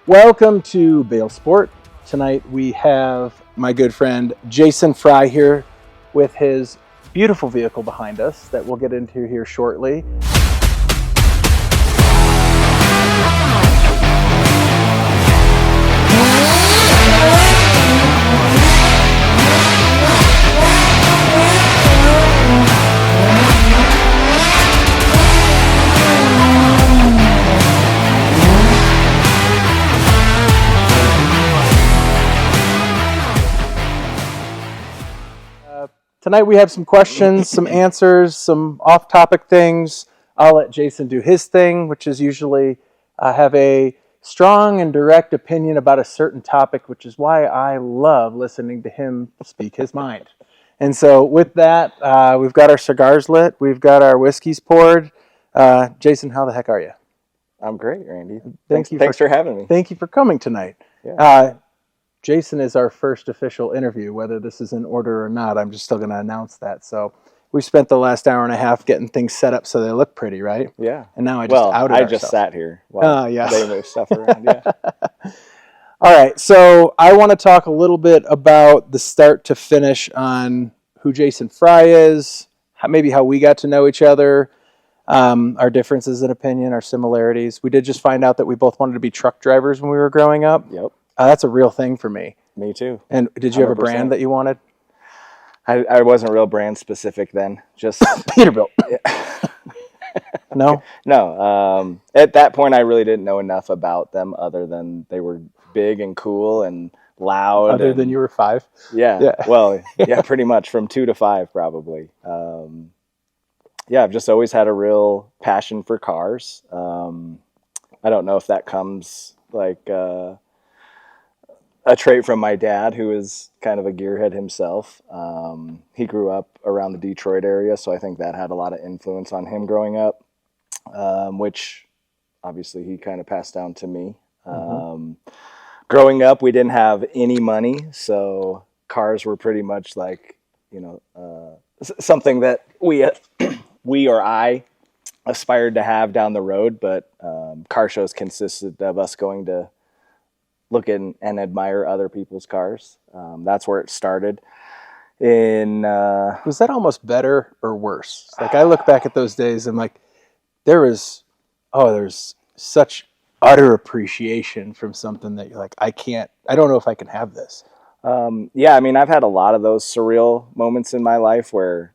Welcome to Bales Sport. Tonight we have my good friend Jason Frye here with his beautiful vehicle behind us that we'll get into here shortly. Tonight we have some questions, some answers, some off-topic things. I'll let Jason do his thing, which is usually have a strong and direct opinion about a certain topic, which is why I love listening to him speak his mind. And so with that, we've got our cigars lit. We've got our whiskeys poured. Jason, how the heck are you? I'm great, Randy. Thanks for having me. Thank you for coming tonight. Yeah. Jason is our first official interview, whether this is in order or not. I'm just still going to announce that. So we spent the last hour and a half getting things set up so they look pretty, right? Yeah. And now I just sat here while yes. they move stuff around. Yeah. All right. So I want to talk a little bit about the start to finish on who Jason Frye is, maybe how we got to know each other, our differences in opinion, our similarities. We did just find out that we both wanted to be truck drivers when we were growing up. Yep. That's a real thing for me. Me too. And did you have a 100%. brand that you wanted? I wasn't real brand specific then. Just Peterbilt. No? No. At that point, I really didn't know enough about them other than they were big and cool and loud. Other than you were 5? Yeah. Well, yeah, pretty much from 2 to 5 probably. Yeah, I've just always had a real passion for cars. I don't know if that comes like a trait from my dad, who is kind of a gearhead himself. He grew up around the Detroit area, so I think that had a lot of influence on him growing up, which obviously he kind of passed down to me. Growing up, we didn't have any money, so cars were pretty much like, something that we or I aspired to have down the road, but car shows consisted of us going to look and admire other people's cars. That's where it started. Was that almost better or worse? Like, I look back at those days and like, there's such utter appreciation from something that you're like, I don't know if I can have this. Yeah, I mean, I've had a lot of those surreal moments in my life where,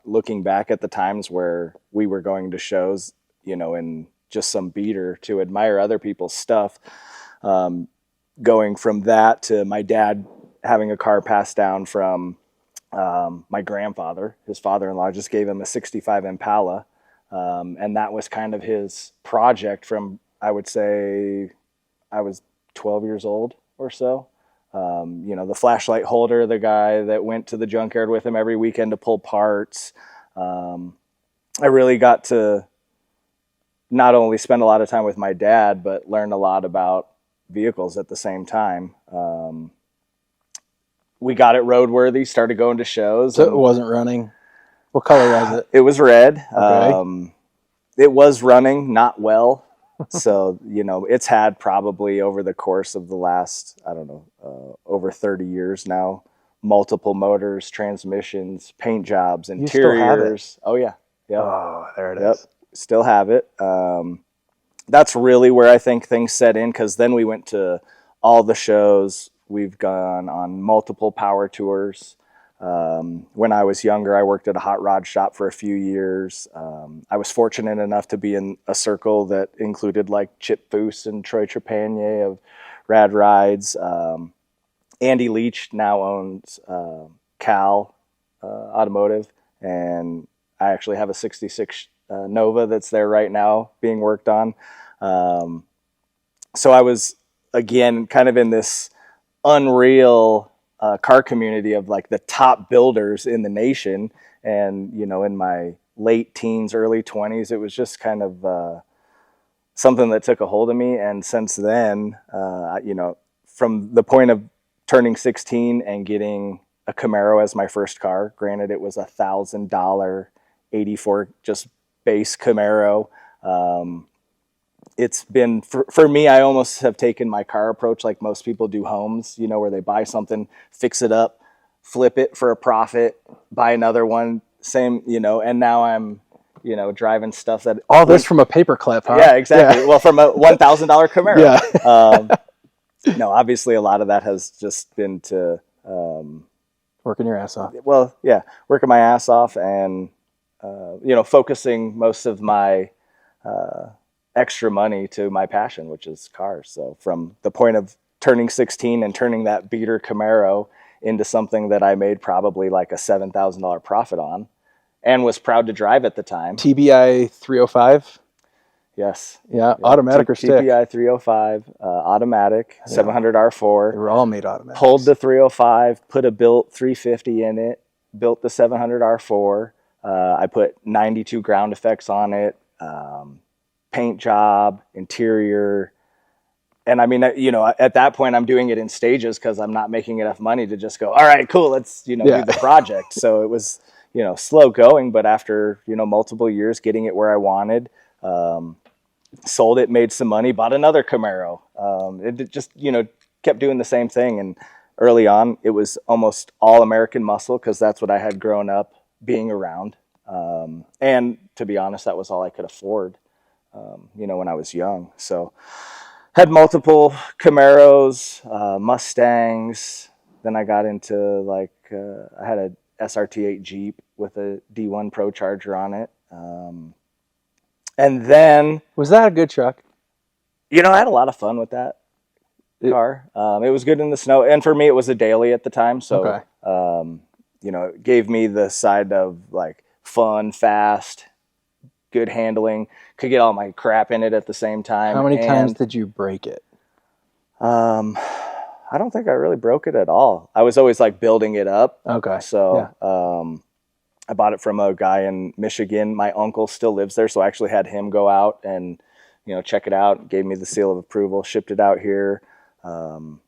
looking back at the times where we were going to shows, in just some beater to admire other people's stuff. Going from that to my dad having a car passed down from my grandfather. His father-in-law just gave him a 65 Impala. And that was kind of his project from, I would say, I was 12 years old or so. The flashlight holder, the guy that went to the junkyard with him every weekend to pull parts. I really got to not only spend a lot of time with my dad, but learn a lot about vehicles at the same time. We got it roadworthy, started going to shows. So it wasn't running. What color was it? It was red. Okay. It was running, not well. So, it's had probably over the course of the last, over 30 years now, multiple motors, transmissions, paint jobs, interiors. You still have it? Oh, yeah. Yep. Oh, there it is. Still have it. That's really where I think things set in, because then we went to all the shows. We've gone on multiple power tours. When I was younger, I worked at a hot rod shop for a few years. I was fortunate enough to be in a circle that included like Chip Foose and Troy Trepanier of Rad Rides. Andy Leach now owns Cal Automotive, and I actually have a 66 Nova that's there right now being worked on. So I was, again, kind of in this unreal car community of like the top builders in the nation. And, in my late teens, early 20s, it was just kind of something that took a hold of me. And since then, from the point of turning 16 and getting a Camaro as my first car, granted it was $1,000 84 just base Camaro. it's been for me, I almost have taken my car approach like most people do homes, you know, where they buy something, fix it up, flip it for a profit, buy another one, same, you know, and now I'm, you know, driving stuff that all this from a paperclip, huh? Yeah, exactly. Yeah. Well, from a $1,000 Camaro. Yeah. No, obviously a lot of that has just been to working your ass off. Well, yeah, working my ass off and you know, focusing most of my extra money to my passion, which is cars. So from the point of turning 16 and turning that beater Camaro into something that I made probably like a $7,000 profit on and was proud to drive at the time. TBI 305? Yes. Yeah, automatic or stick? TPI 305, automatic, 700 R4. They were all made automatic. Pulled the 305, put a built 350 in it, built the 700 R4. I put 92 ground effects on it, paint job, interior. And I mean, you know, at that point I'm doing it in stages because I'm not making enough money to just go, all right, cool, let's, you know, do the project. So it was, you know, slow going, but after, you know, multiple years getting it where I wanted, sold it, made some money, bought another Camaro. It just, you know, kept doing the same thing. And early on, it was almost all American muscle because that's what I had grown up being around. And to be honest, that was all I could afford, you know, when I was young. So had multiple Camaros, Mustangs. Then I got into like, I had a SRT8 Jeep with a D1 Pro Charger on it. And then... Was that a good truck? You know, I had a lot of fun with that car. It was good in the snow. And for me, it was a daily at the time. So, you know, it gave me the side of like fun, fast, good handling. Could get all my crap in it at the same time. How many times did you break it? I don't think I really broke it at all. I was always like building it up. Okay. So, I bought it from a guy in Michigan. My uncle still lives there, so I actually had him go out and, you know, check it out. Gave me the seal of approval. Shipped it out here. How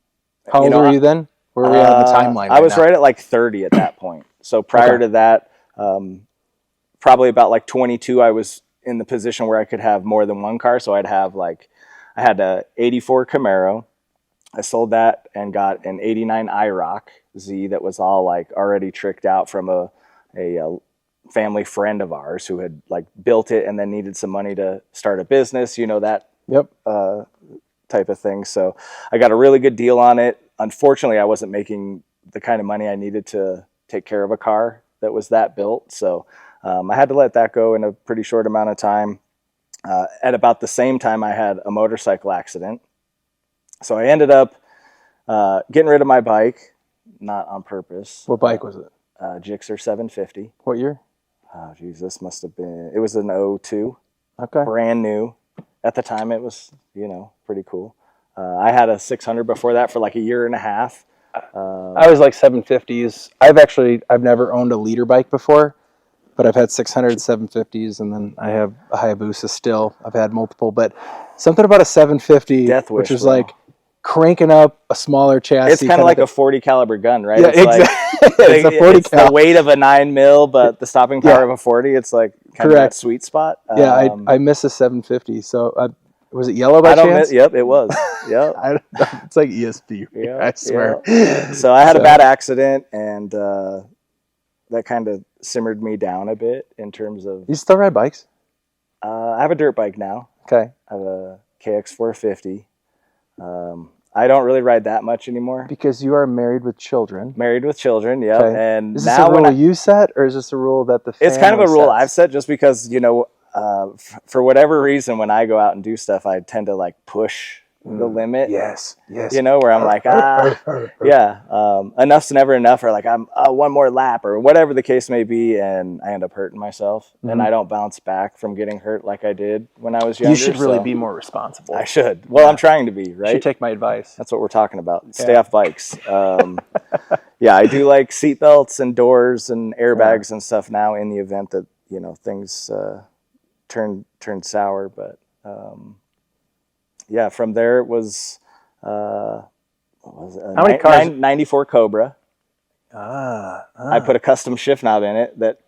old were you then? Where were we on the timeline? I was right at like 30 at that point. So prior to that, probably about like 22, I was in the position where I could have more than one car. So I'd have like, I had a 84 Camaro. I sold that and got an 89 IROC Z that was all like already tricked out from a family friend of ours who had like built it and then needed some money to start a business, you know, that type of thing. So I got a really good deal on it. Unfortunately, I wasn't making the kind of money I needed to take care of a car that was that built. So I had to let that go in a pretty short amount of time. At about the same time, I had a motorcycle accident. So I ended up getting rid of my bike, not on purpose. What bike was it? Gixxer 750. What year? Oh, geez, this must have been, it was an 02. Okay. Brand new. At the time, it was, you know, pretty cool. I had a 600 before that for like a year and a half. I was like 750s. I've never owned a leader bike before, but I've had 600, 750s, and then I have a Hayabusa still. I've had multiple, but something about a 750, which is like cranking up a smaller chassis. It's kind of like a 40 caliber gun, right? Yeah, it's exactly. It's a 40 cal. The weight of a 9 mil, but the stopping power of a 40. It's like kind of that sweet spot. Yeah, I miss a 750. So was it yellow by chance? Yep, it was. Yep. It's like ESP. Yeah, I swear. Yeah. So I had a bad accident, and that kind of simmered me down a bit in terms of... You still ride bikes? I have a dirt bike now. Okay. I have a KX450. I don't really ride that much anymore. Because you are married with children. Married with children, yeah. Okay. And is this a rule you set, or is this a rule that the family It's kind of a rule sets? I've set just because, you know, for whatever reason, when I go out and do stuff, I tend to like push the limit. Yes. You know, where I'm like, enough's never enough, or like I'm one more lap, or whatever the case may be, and I end up hurting myself, and I don't bounce back from getting hurt like I did when I was younger. You should really be more responsible. I should. Well, I'm trying to be, right? You should take my advice. That's what we're talking about. Stay off bikes. Yeah, I do like seatbelts and doors and airbags and stuff now in the event that, you know, things turn sour, but yeah, from there it was, what was it? How many cars? 94 Cobra. I put a custom shift knob in it that,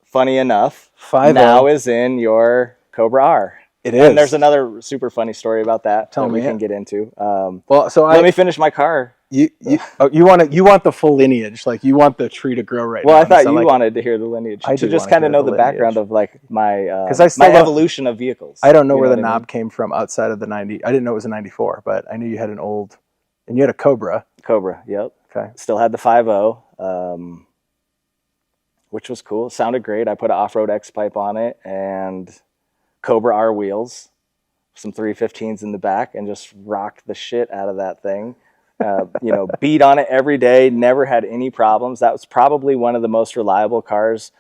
funny enough, now is in your Cobra R. It is. And there's another super funny story about that Tell that me we can get into. Well, so let me finish my car. You want the full lineage, like you want the tree to grow right well, now. I thought you wanted to hear the lineage. I to do just wanna kind of hear know the the background lineage. of like my I my evolution of vehicles. I don't know where the what I knob mean? came from outside of the 90. I didn't know it was a 94, but I knew you had an old, and you had a Cobra. Cobra, yep. Okay. Still had the 5.0, which was cool. It sounded great. I put an off-road X pipe on it and Cobra R wheels, some 315s in the back, and just rocked the shit out of that thing. Beat on it every day, never had any problems. That was probably one of the most reliable cars.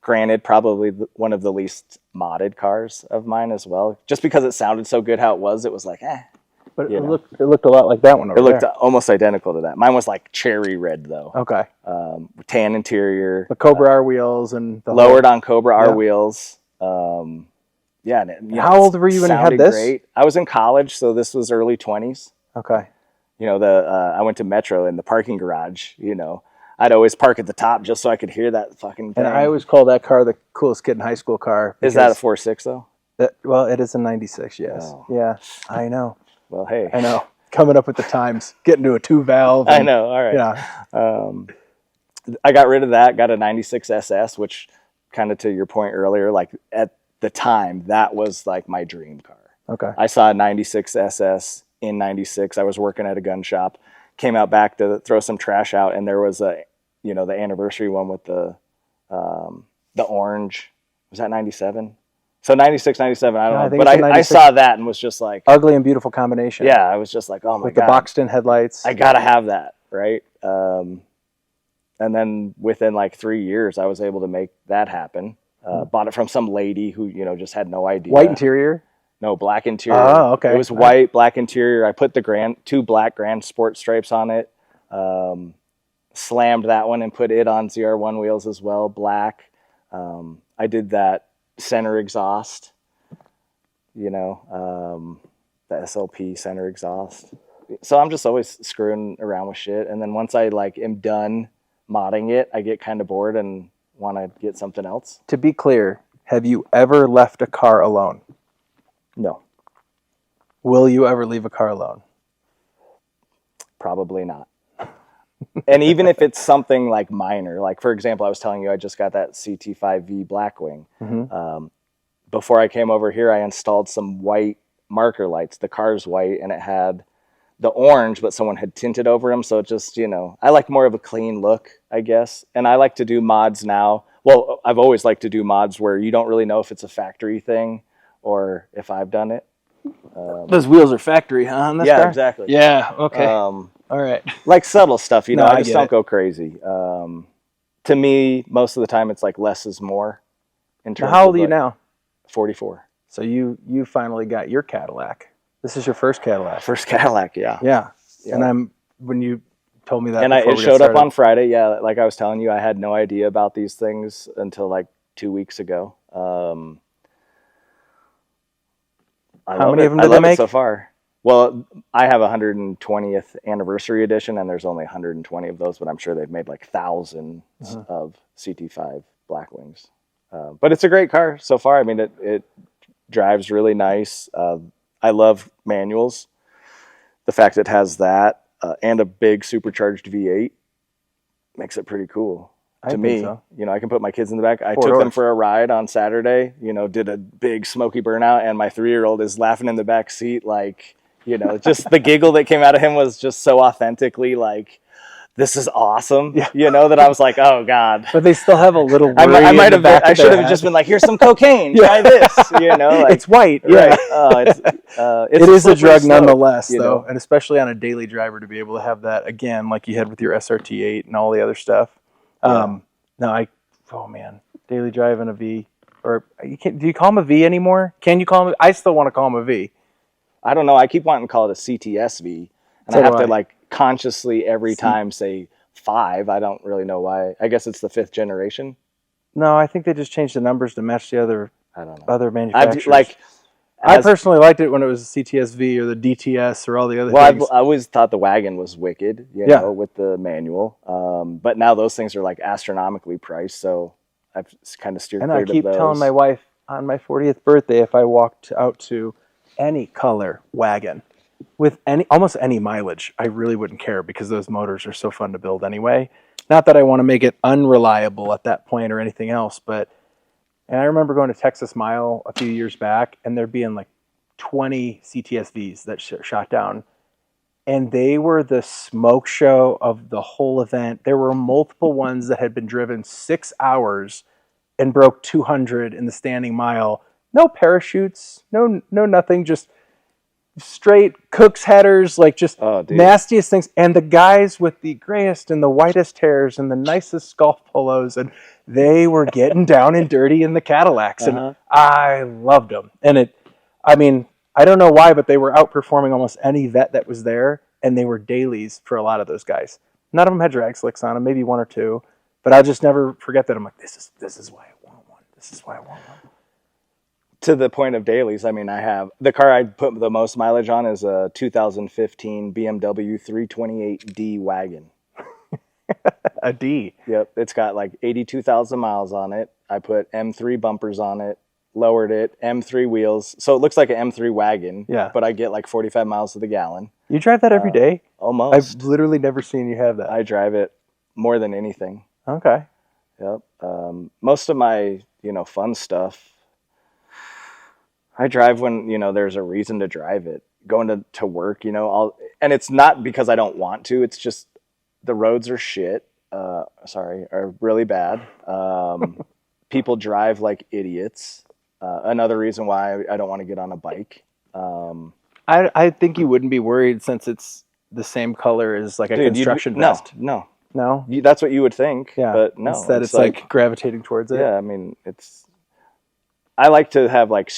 Granted, probably one of the least modded cars of mine as well. Just because it sounded so good how it was like, eh. But it looked a lot like that one over there. It looked almost identical to that. Mine was like cherry red though. Okay. Tan interior. The Cobra R wheels and the lowered on Cobra R wheels. How old were you when you had this? Great. I was in college, so this was early 20s. Okay. I went to Metro in the parking garage. I'd always park at the top just so I could hear that fucking thing. And I always call that car the coolest kid in high school car. Is that a 4.6 though? Well, it is a 96, yes. Oh. Yeah, I know. Well, hey. I know. Coming up with the times. Getting to a 2-valve. I know, all right. Yeah. I got rid of that, got a 96 SS, which kind of to your point earlier, like at the time, that was like my dream car. Okay. I saw a 96 SS in 96. I was working at a gun shop, came out back to throw some trash out, and there was the anniversary one with the orange. Was that 97? So 96, 97, I don't know. But I saw that and was just like... Ugly and beautiful combination. Yeah, I was just like, oh my God. With the boxed in headlights. I got to have that, right? And then within like 3 years, I was able to make that happen. Bought it from some lady who, just had no idea. White interior? No, black interior. Oh, okay. It was white, black interior. I put the two black Grand Sport stripes on it. Slammed that one and put it on ZR1 wheels as well, black. I did that center exhaust, the SLP center exhaust. So I'm just always screwing around with shit. And then once I am done modding it, I get kind of bored and want to get something else. To be clear, have you ever left a car alone? No. Will you ever leave a car alone? Probably not. And even if it's something like minor, like for example, I was telling you I just got that CT5V Blackwing. Mm-hmm. Before I came over here, I installed some white marker lights. The car's white and it had the orange, but someone had tinted over them. So it just, I like more of a clean look, I guess. And I like to do mods now. Well, I've always liked to do mods where you don't really know if it's a factory thing or if I've done it. Those wheels are factory, huh? On this car? Exactly. Yeah, okay. All right. Like subtle stuff, No, I just don't go crazy. To me, most of the time, it's like less is more. In terms how old are you now? 44. So you finally got your Cadillac. This is your first Cadillac. First Cadillac, yeah. Yeah. And when you told me that, and it showed up on Friday. Yeah, like I was telling you, I had no idea about these things until like 2 weeks ago. How many of them did they make so far? Well, I have a 120th anniversary edition, and there's only 120 of those, but I'm sure they've made like thousands of CT5 Blackwings. But it's a great car so far. I mean, it drives really nice. I love manuals. The fact it has that and a big supercharged V8 makes it pretty cool. To me, so. I can put my kids in the back. I took them for a ride on Saturday, did a big smoky burnout, and my 3-year-old is laughing in the back seat like, just the giggle that came out of him was just so authentically like, this is awesome, that I was like, oh God. But they still have a little worry I might have been, I should have just been like, here's some cocaine, try this, like, it's white, right. It is a drug nonetheless, though, and especially on a daily driver to be able to have that again, like you had with your SRT8 and all the other stuff. Daily driving a V, or do you call them a V anymore? Can you call them? I still want to call them a V. I don't know. I keep wanting to call it a CTSV, and I have to like consciously every time say 5. I don't really know why. I guess it's the 5th generation. No, I think they just changed the numbers to match the other. I don't know. Other manufacturers. I personally liked it when it was the CTSV or the DTS or all the other things. I always thought the wagon was wicked, with the manual. But now those things are like astronomically priced, so I've kind of steered clear of those. And I keep telling my wife, on my 40th birthday if I walked out to any color wagon with almost any mileage. I really wouldn't care because those motors are so fun to build anyway. Not that I want to make it unreliable at that point or anything else, but and I remember going to Texas Mile a few years back and there being like 20 CTSVs that shot down. And they were the smoke show of the whole event. There were multiple ones that had been driven 6 hours and broke 200 in the standing mile. No parachutes, no nothing, just straight Cook's headers, like just nastiest things. And the guys with the grayest and the whitest hairs and the nicest golf polos, and they were getting down and dirty in the Cadillacs. And I loved them. And I don't know why, but they were outperforming almost any vet that was there, and they were dailies for a lot of those guys. None of them had drag slicks on them, maybe one or two, but I'll just never forget that. I'm like, this is why I want one. This is why I want one. To the point of dailies, I mean, I have the car I'd put the most mileage on is a 2015 BMW 328D wagon. A D. Yep, it's got like 82,000 miles on it. I put M3 bumpers on it. Lowered it, M3 wheels. So it looks like an M3 wagon, but I get like 45 miles to the gallon. You drive that every day? Almost. I've literally never seen you have that. I drive it more than anything. Okay. Yep. Most of my, fun stuff, I drive when, there's a reason to drive it. Going to work, and it's not because I don't want to. It's just the roads are shit. Are really bad. People drive like idiots. Another reason why I don't want to get on a bike. I think you wouldn't be worried since it's the same color as like a construction vest. No. That's what you would think. Yeah, but no. Instead, it's like gravitating towards it. Yeah, I mean, I like to have like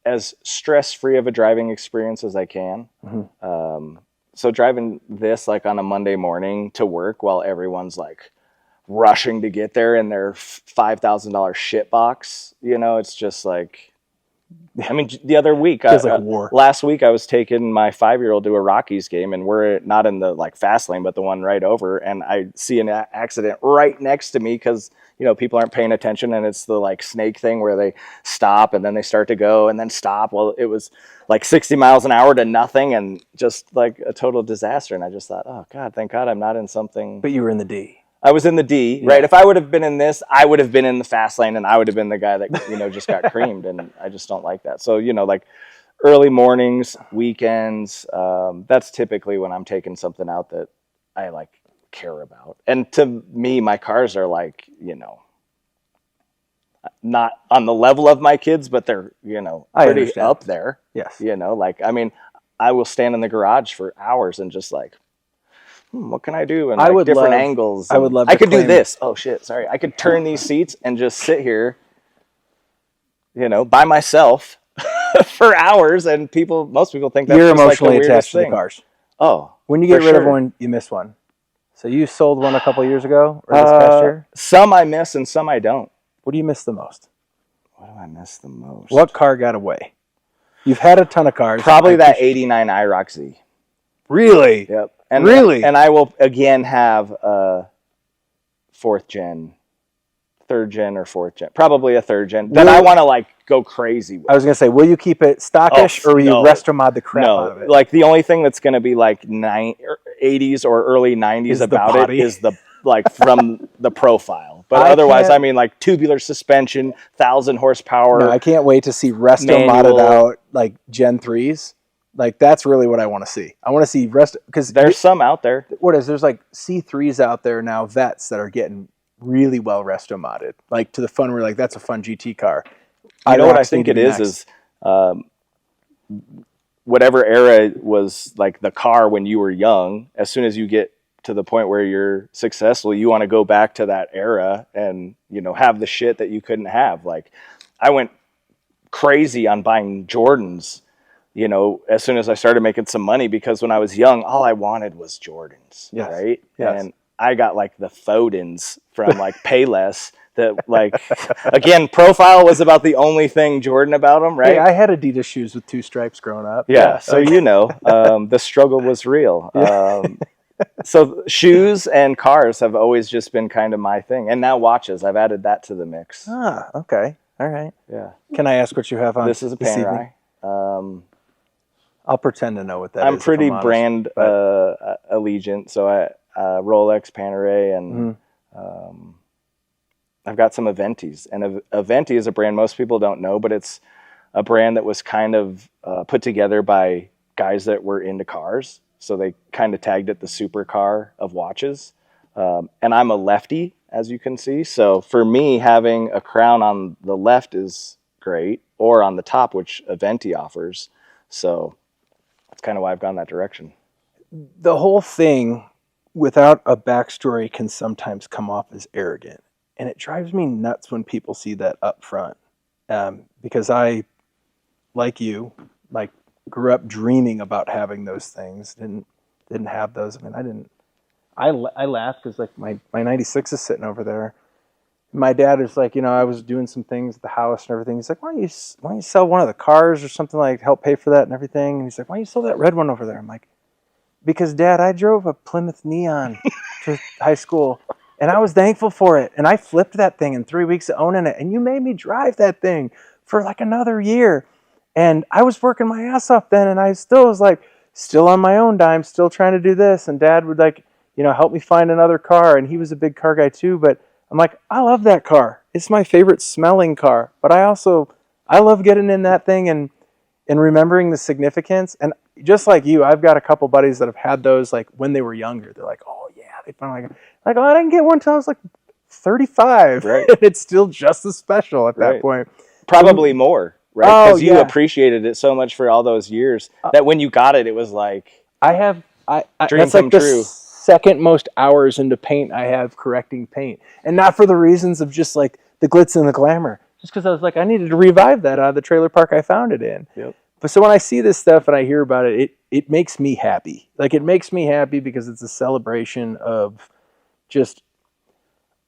as stress-free of a driving experience as I can. Mm-hmm. So driving this like on a Monday morning to work while everyone's like rushing to get there in their $5,000 shit box, it's just like, I mean, the other week, last week I was taking my 5-year-old to a Rockies game, and we're not in the like fast lane, but the one right over, and I see an accident right next to me because, people aren't paying attention, and it's the like snake thing where they stop and then they start to go and then stop. Well, it was like 60 miles an hour to nothing and just like a total disaster. And I just thought, oh God, thank God I'm not in something. But you were in the D. I was in the D, right? If I would have been in this, I would have been in the fast lane, and I would have been the guy that, just got creamed, and I just don't like that. So, like early mornings, weekends, that's typically when I'm taking something out that I like care about. And to me, my cars are like, not on the level of my kids, but they're, pretty up there. Yes. I will stand in the garage for hours and just like, what can I do? And like different angles. I would love I could do this. Oh shit, sorry. I could turn these seats and just sit here, by myself for hours, and most people think that's you're just emotionally like the attached thing. to the cars. Oh. When you get rid of one, you miss one. So you sold one a couple years ago or this past year? Some I miss and some I don't. What do you miss the most? What do I miss the most? What car got away? You've had a ton of cars. Probably that 89 IROC Z. Really? Yep. Really? And I will again have a 4th gen, 3rd gen or 4th gen. Probably a 3rd gen. That I want to like go crazy with. I was going to say, will you keep it stockish or will you resto mod the crap out of it? Like the only thing that's going to be like 80s or early 90s about it is the like from the profile. But otherwise, I mean like tubular suspension, 1,000 horsepower. No, I can't wait to see resto modded out like Gen 3s. Like that's really what I want to see. I want to see because there's some out there. There's like C3s out there now, vets that are getting really well resto modded, like to the fun where like that's a fun GT car. You know what I think it is whatever era was like the car when you were young. As soon as you get to the point where you're successful, you want to go back to that era and have the shit that you couldn't have. Like I went crazy on buying Jordans. As soon as I started making some money, because when I was young, all I wanted was Jordans, right? Yes. And I got like the Fodens from like Payless that like, again, profile was about the only thing Jordan about them, right? Hey, I had Adidas shoes with 2 stripes growing up. Yeah. So, the struggle was real. So shoes and cars have always just been kind of my thing. And now watches, I've added that to the mix. Ah, okay. All right. Yeah. Can I ask what you have on This is a evening? Panerai. I'll pretend to know what that I'm is. pretty if I'm honest, brand but allegiant, so I Rolex, Panerai, and I've got some Aventis. And Aventi is a brand most people don't know, but it's a brand that was kind of put together by guys that were into cars. So they kind of tagged it the supercar of watches. And I'm a lefty, as you can see. So for me, having a crown on the left is great, or on the top, which Aventi offers. So that's kind of why I've gone that direction. the whole thing, without a backstory, can sometimes come off as arrogant, and it drives me nuts when people see that up front. Because I, like you, like grew up dreaming about having those things. Didn't have those. I mean, I didn't. I laugh because like my 96 is sitting over there. My dad is like, I was doing some things at the house and everything. He's like, why don't you sell one of the cars or something, like help pay for that and everything? And he's like, why don't you sell that red one over there? I'm like, because Dad, I drove a Plymouth Neon to high school and I was thankful for it. And I flipped that thing in 3 weeks of owning it. And you made me drive that thing for like another year. And I was working my ass off then. And I still was like, still on my own dime, still trying to do this. And Dad would like, help me find another car. And he was a big car guy too. But I'm like, I love that car. It's my favorite smelling car. But I love getting in that thing and remembering the significance. And just like you, I've got a couple buddies that have had those like when they were younger. They're like, oh yeah, they finally like, oh, I didn't get one until I was like 35. Right. And it's still just as special at that point. Probably more, right? Oh, Because you yeah. appreciated it so much for all those years that when you got it, it was like I dream that's come like the true. second most hours into paint I have correcting paint. And not for the reasons of just like the glitz and the glamour. Just because I was like, I needed to revive that out of the trailer park I found it in. Yep. But so when I see this stuff and I hear about it, it makes me happy. Like it makes me happy because it's a celebration of just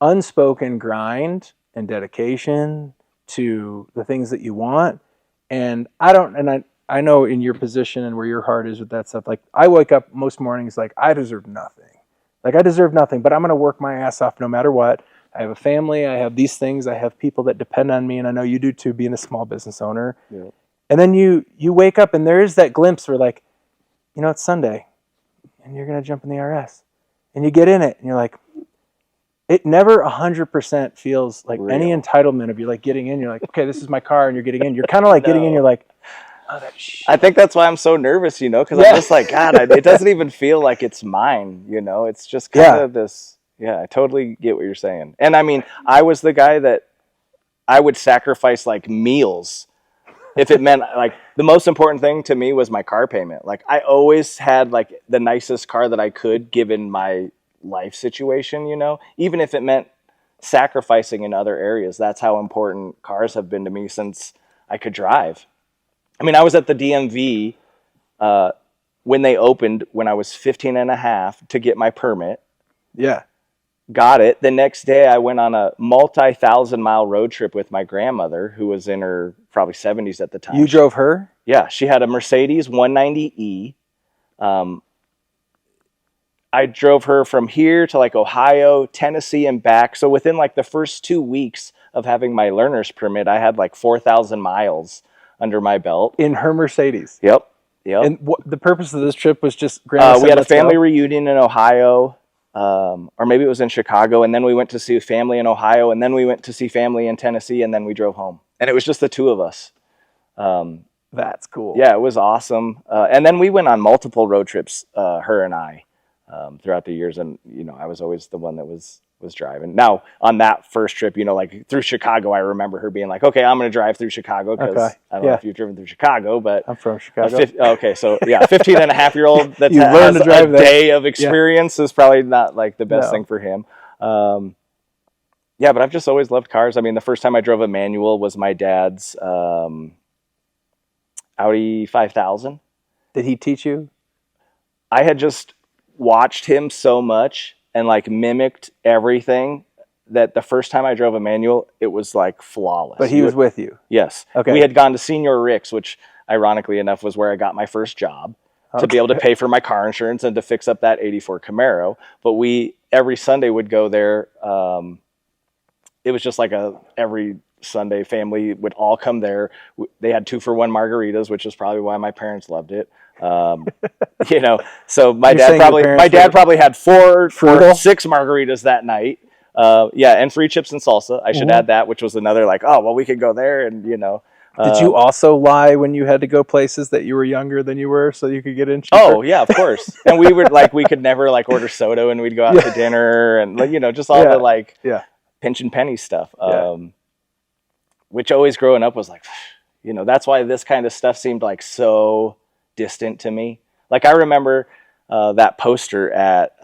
unspoken grind and dedication to the things that you want. And I know in your position and where your heart is with that stuff, like I wake up most mornings like I deserve nothing. Like I deserve nothing, but I'm going to work my ass off no matter what. I have a family, I have these things, I have people that depend on me, and I know you do too, being a small business owner. Yeah. And then you wake up and there is that glimpse where like, it's Sunday and you're going to jump in the RS and you get in it and you're like, it never 100% feels like Real. any entitlement of you like getting in. You're like, okay, this is my car, and you're getting in. You're kind of like getting in. You're like, oh, that shit. I think that's why I'm so nervous, because I'm just like, God, it doesn't even feel like it's mine, It's just kind of this, I totally get what you're saying. And I mean, I was the guy that I would sacrifice like meals if it meant like the most important thing to me was my car payment. Like I always had like the nicest car that I could given my life situation, even if it meant sacrificing in other areas. That's how important cars have been to me since I could drive. I mean, I was at the DMV when they opened when I was 15 and a half to get my permit. Yeah. Got it. The next day I went on a multi-thousand-mile road trip with my grandmother, who was in her probably 70s at the time. You drove her? Yeah. She had a Mercedes 190E. I drove her from here to like Ohio, Tennessee, and back. So within like the first 2 weeks of having my learner's permit, I had like 4,000 miles under my belt. In her Mercedes? Yep. And the purpose of this trip was just grandma said, we had a "Let's go." family reunion in Ohio, or maybe it was in Chicago, and then we went to see family in Ohio, and then we went to see family in Tennessee, and then we drove home. And it was just the two of us. That's cool. Yeah, it was awesome. And then we went on multiple road trips, her and I, throughout the years. And, I was always the one that was driving. Now, on that first trip, like through Chicago, I remember her being like, okay, I'm going to drive through Chicago because I don't know if you've driven through Chicago, but I'm from Chicago. Okay. So yeah, 15 and a half year old that You has learn to drive a that. day of experience is probably not like the best thing for him. Yeah, but I've just always loved cars. I mean, the first time I drove a manual was my dad's Audi 5000. Did he teach you? I had just watched him so much and like mimicked everything that the first time I drove a manual, it was like flawless. But he was with you? Yes. Okay. We had gone to Senior Rick's, which ironically enough was where I got my first job to be able to pay for my car insurance and to fix up that 84 Camaro. But we every Sunday would go there. It was just like every Sunday, family would all come there. They had 2-for-1 margaritas, which is probably why my parents loved it. You know, so my dad probably had 4 frugal? or 6 margaritas that night. Yeah, and free chips and salsa. I should add that, which was another like, oh, well, we could go there, and you know. Did you also lie when you had to go places that you were younger than you were so you could get in cheaper? Oh yeah, of course. And we would we could never like order soda when we'd go out to dinner, and you know, just all the like pinch and penny stuff. Which always growing up was like, you know, that's why this kind of stuff seemed like so distant to me. Like I remember that poster at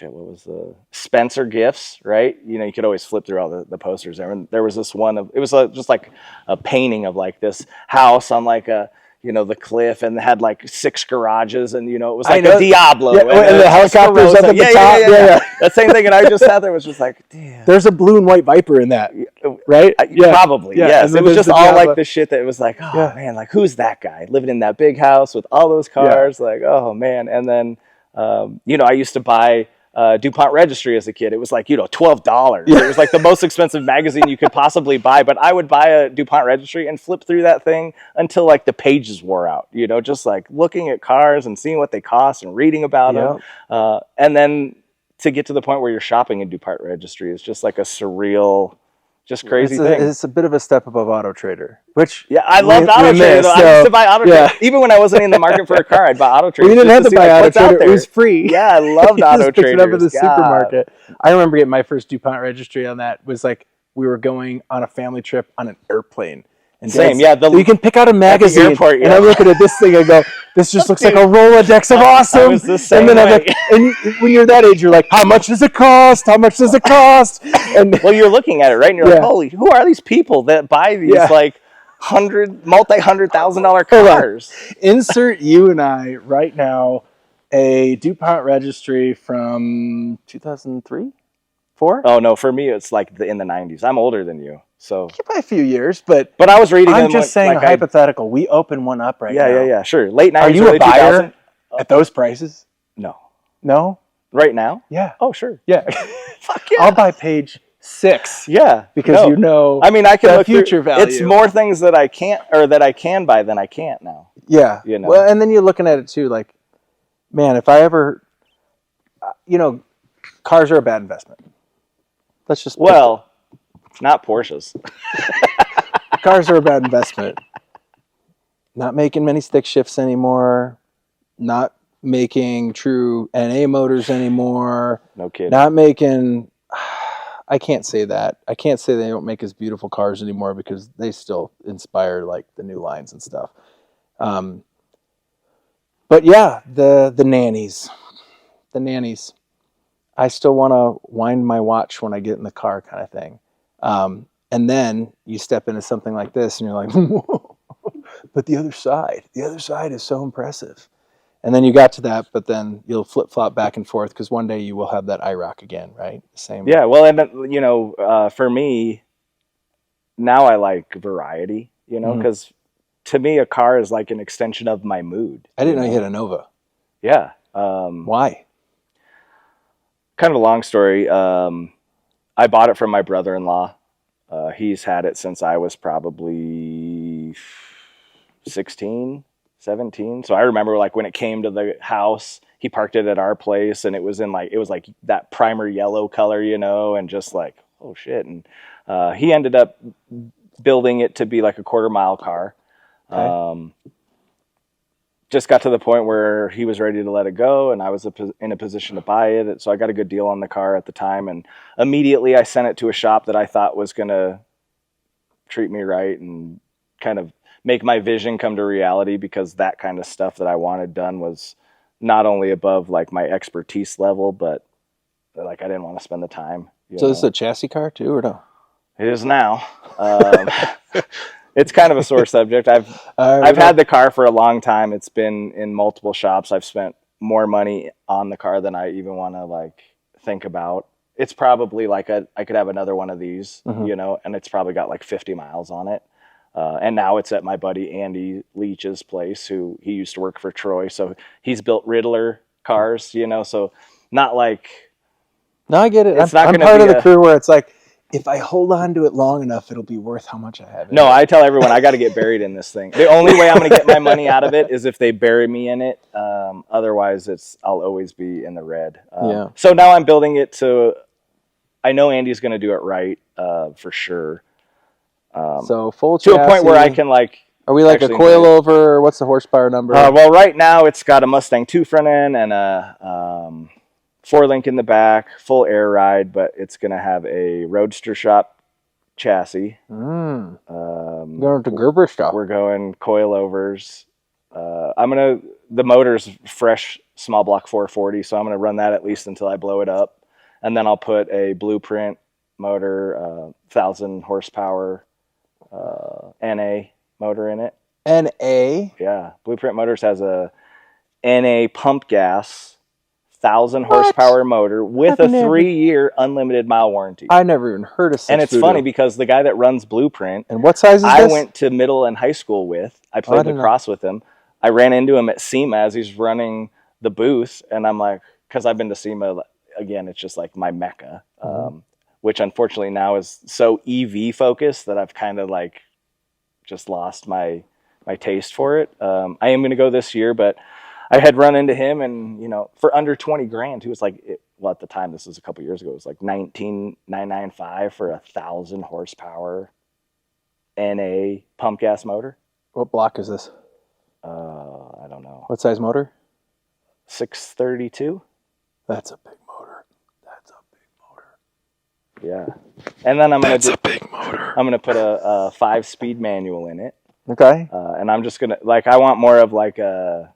what was the Spencer Gifts, right? You know, you could always flip through all the posters there. And there was this one of, it was just like a painting of like this house on like a, you know, the cliff, and it had like 6 garages, and you know, it was like a Diablo. Yeah, and the helicopters up at the top. Yeah. That same thing. And I just sat there, was just like, damn. There's a blue and white Viper in that, right? Probably, yes. It was just all like the shit that was like, oh man, like who's that guy living in that big house with all those cars? Like, oh man. And then, you know, I used to buy DuPont Registry as a kid. It was like, you know, $12. It was like the most expensive magazine you could possibly buy, but I would buy a DuPont Registry and flip through that thing until like the pages wore out, you know, just like looking at cars and seeing what they cost and reading about them. And then to get to the point where you're shopping in DuPont Registry is just like a surreal, just crazy thing. It's a bit of a step above Auto Trader, which I loved Auto Trader. I used to buy Auto Trader. Even when I wasn't in the market for a car, I'd buy Auto Trader. We didn't have to buy Auto Trader. It was free. Yeah, I loved Auto Trader. It up at the supermarket. I remember getting my first DuPont Registry on that. Was like we were going on a family trip on an airplane. And same, so you can pick out a magazine, airport, and I'm looking at this thing and go, "This just looks like a Rolodex of awesome." I was the same and then way. I'm like, and when you're that age, you're like, "How much does it cost? How much does it cost?" And well, you're looking at it, right? And you're like, "Holy, who are these people that buy these like multi-$100,000 cars?" Insert you and I right now a DuPont Registry from 2003, 4. Oh no, for me it's like in the 90s. I'm older than you. So by a few years, but I was reading. I'm just saying a hypothetical. We open one up right now. Yeah, sure. Late 90s. Are you a buyer 2000? at those prices? No. Right now? Yeah. Oh, sure. Yeah. Fuck yeah. I'll buy page 6. Yeah, because you know. I mean, I can the look future value. It's more things that I can't, or that I can buy than I can't now. Yeah. You know. Well, and then you're looking at it too, like, man, if I ever, you know, cars are a bad investment. Let's just not Porsches. Cars are a bad investment. Not making many stick shifts anymore. Not making true NA motors anymore. No kidding. Not making... I can't say that. I can't say they don't make as beautiful cars anymore because they still inspire like the new lines and stuff. But yeah, the nannies. The nannies. I still want to wind my watch when I get in the car kind of thing. And then you step into something like this and you're like, whoa, but the other side is so impressive. And then you got to that, but then you'll flip-flop back and forth because one day you will have that IROC again, right? Same. Yeah, well, and you know, for me, now I like variety, you know, because to me a car is like an extension of my mood. I didn't know you had a Nova. Yeah. Why? Kind of a long story. I bought it from my brother-in-law. He's had it since I was probably 16, 17. So I remember like when it came to the house, he parked it at our place and it was like that primer yellow color, you know, and just like, oh shit. And he ended up building it to be like a quarter-mile car. Okay. Just got to the point where he was ready to let it go and I was in a position to buy it. So I got a good deal on the car at the time. And immediately I sent it to a shop that I thought was going to treat me right and kind of make my vision come to reality, because that kind of stuff that I wanted done was not only above like my expertise level, but like I didn't want to spend the time. So this is a chassis car too, or no? It is now. It's kind of a sore subject. I've had the car for a long time. It's been in multiple shops. I've spent more money on the car than I even want to like think about. It's probably like I could have another one of these, you know, and it's probably got like 50 miles on it. And now it's at my buddy Andy Leach's place, who he used to work for Troy. So he's built Riddler cars, you know, so not like. No, I get it. I'm part of the crew where it's like, if I hold on to it long enough, it'll be worth how much I have. No, I tell everyone I got to get buried in this thing. The only way I'm going to get my money out of it is if they bury me in it. Otherwise, I'll always be in the red. Yeah. So now I'm building it to. I know Andy's going to do it right for sure. So full to chassis, a point where I can like. Are we like a coilover? Or what's the horsepower number? Well, right now it's got a Mustang 2 front end and a 4-link in the back, full air ride, but it's going to have a Roadster Shop chassis. Going to Gerber stuff. We're going coilovers. The motor's fresh small block 440, so I'm going to run that at least until I blow it up. And then I'll put a Blueprint motor, 1,000 horsepower NA motor in it. NA? Yeah. Blueprint Motors has a NA pump gas 1,000 horsepower motor with a 3-year unlimited mile warranty. I never even heard of such. And it's funny because the guy that runs Blueprint, and what size is this? I went to middle and high school with. I played lacrosse with him. I ran into him at SEMA as he's running the booth, and I'm like, because I've been to SEMA again, it's just like my mecca, which unfortunately now is so EV focused that I've kind of like just lost my taste for it. I am going to go this year, but I had run into him, and for under 20 grand, he was like, at the time, this was a couple years ago, it was like 19,995 for 1,000 horsepower NA pump gas motor. What block is this? I don't know. What size motor? 632. That's a big motor. Yeah, and then I'm a big motor. I'm gonna put a 5-speed manual in it. Okay. And I'm just gonna I want more of like a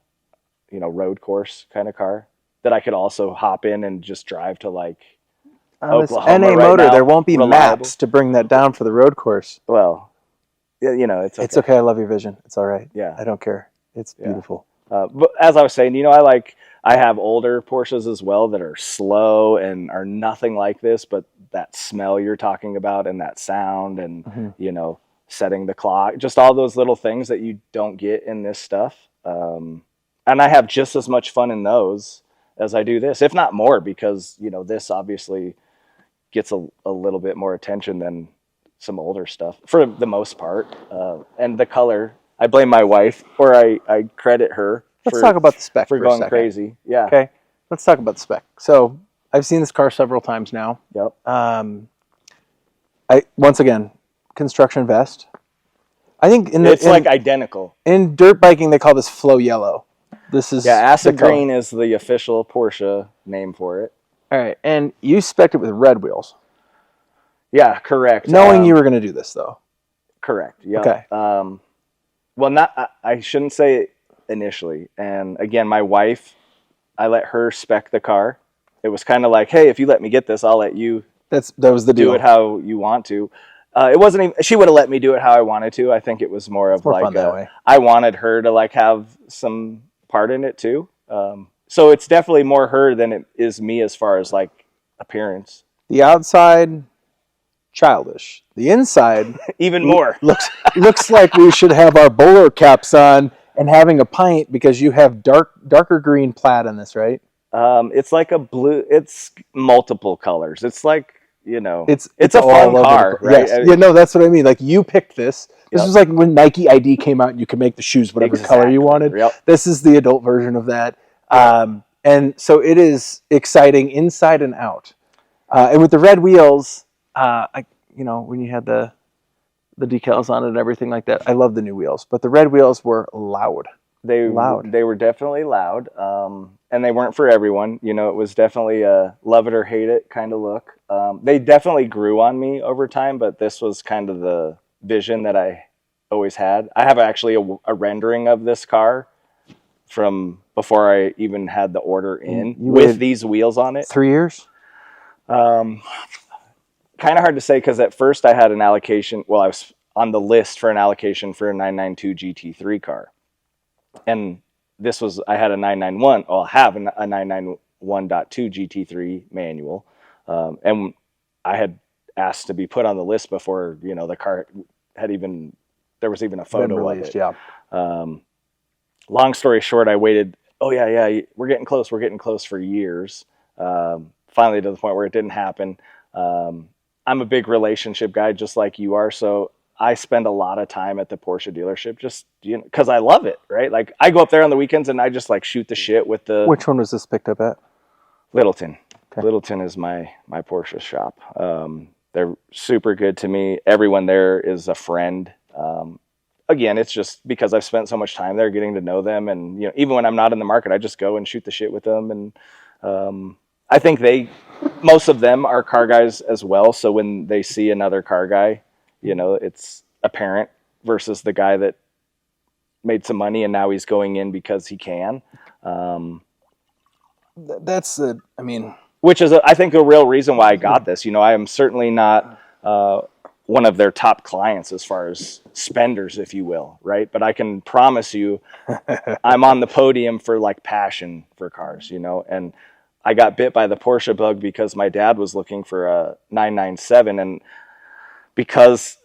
road course kind of car that I could also hop in and just drive to like Oklahoma NA right motor. now. There won't be Reliable. maps to bring that down for the road course. Well, it's okay. It's okay. I love your vision. It's all right. Yeah, I don't care. It's beautiful. But as I was saying, I have older Porsches as well that are slow and are nothing like this, but that smell you're talking about and that sound and setting the clock, just all those little things that you don't get in this stuff. And I have just as much fun in those as I do this, if not more, because, this obviously gets a little bit more attention than some older stuff for the most part. And the color, I blame my wife, or I credit her. Let's talk about the spec for going crazy. Yeah. Okay. Let's talk about the spec. So I've seen this car several times now. Yep. Once again, construction vest. I think it's like identical. In dirt biking, they call this flow yellow. This is acid green is the official Porsche name for it. All right, and you spec'd it with red wheels. Yeah, correct. Knowing you were going to do this, though. Correct. Yeah. Okay. Well, I shouldn't say it initially. And again, my wife, I let her spec the car. It was kind of like, hey, if you let me get this, I'll let you. That was the deal. Do it how you want to. It wasn't even. She would have let me do it how I wanted to. I think it was more of like fun that way. I wanted her to like have some part in it too. So it's definitely more her than it is me as far as like appearance. The outside, childish. The inside, even more. looks like we should have our bowler caps on and having a pint because you have darker green plaid in this, right? It's like a blue. It's multiple colors. It's like it's a all fun car, right? Yes. That's what I mean. Like you picked this. This was like when Nike ID came out and you could make the shoes whatever color you wanted. Yep. This is the adult version of that. And so it is exciting inside and out. And with the red wheels, when you had the decals on it and everything like that, I love the new wheels. But the red wheels were loud. They were definitely loud. And they weren't for everyone. It was definitely a love it or hate it kind of look. They definitely grew on me over time, but this was kind of the vision that I always had. I have actually a rendering of this car from before I even had the order in with these wheels on it. 3 years? Kind of hard to say because at first I had an allocation. Well, I was on the list for an allocation for a 992 GT3 car. And I had a 991, well, I have a 991.2 GT3 manual. And I had asked to be put on the list before, the car there was even a photo of it. Yeah. Long story short, I waited. Oh yeah. We're getting close for years. Finally to the point where it didn't happen. I'm a big relationship guy, just like you are. So I spend a lot of time at the Porsche dealership, just, you know, because I love it, right? Like I go up there on the weekends and I just like shoot the shit with the Which one was this picked up at? Littleton. Okay. Littleton is my Porsche shop. They're super good to me. Everyone there is a friend. Again, it's just because I've spent so much time there getting to know them, and you know, even when I'm not in the market, I just go and shoot the shit with them. And I think most of them are car guys as well. So when they see another car guy, you know, it's apparent versus the guy that made some money and now he's going in because he can. That's I mean, Which is, I think, a real reason why I got this. You know, I am certainly not one of their top clients as far as spenders, if you will, right? But I can promise you I'm on the podium for like passion for cars, you know? And I got bit by the Porsche bug because my dad was looking for a 997. And because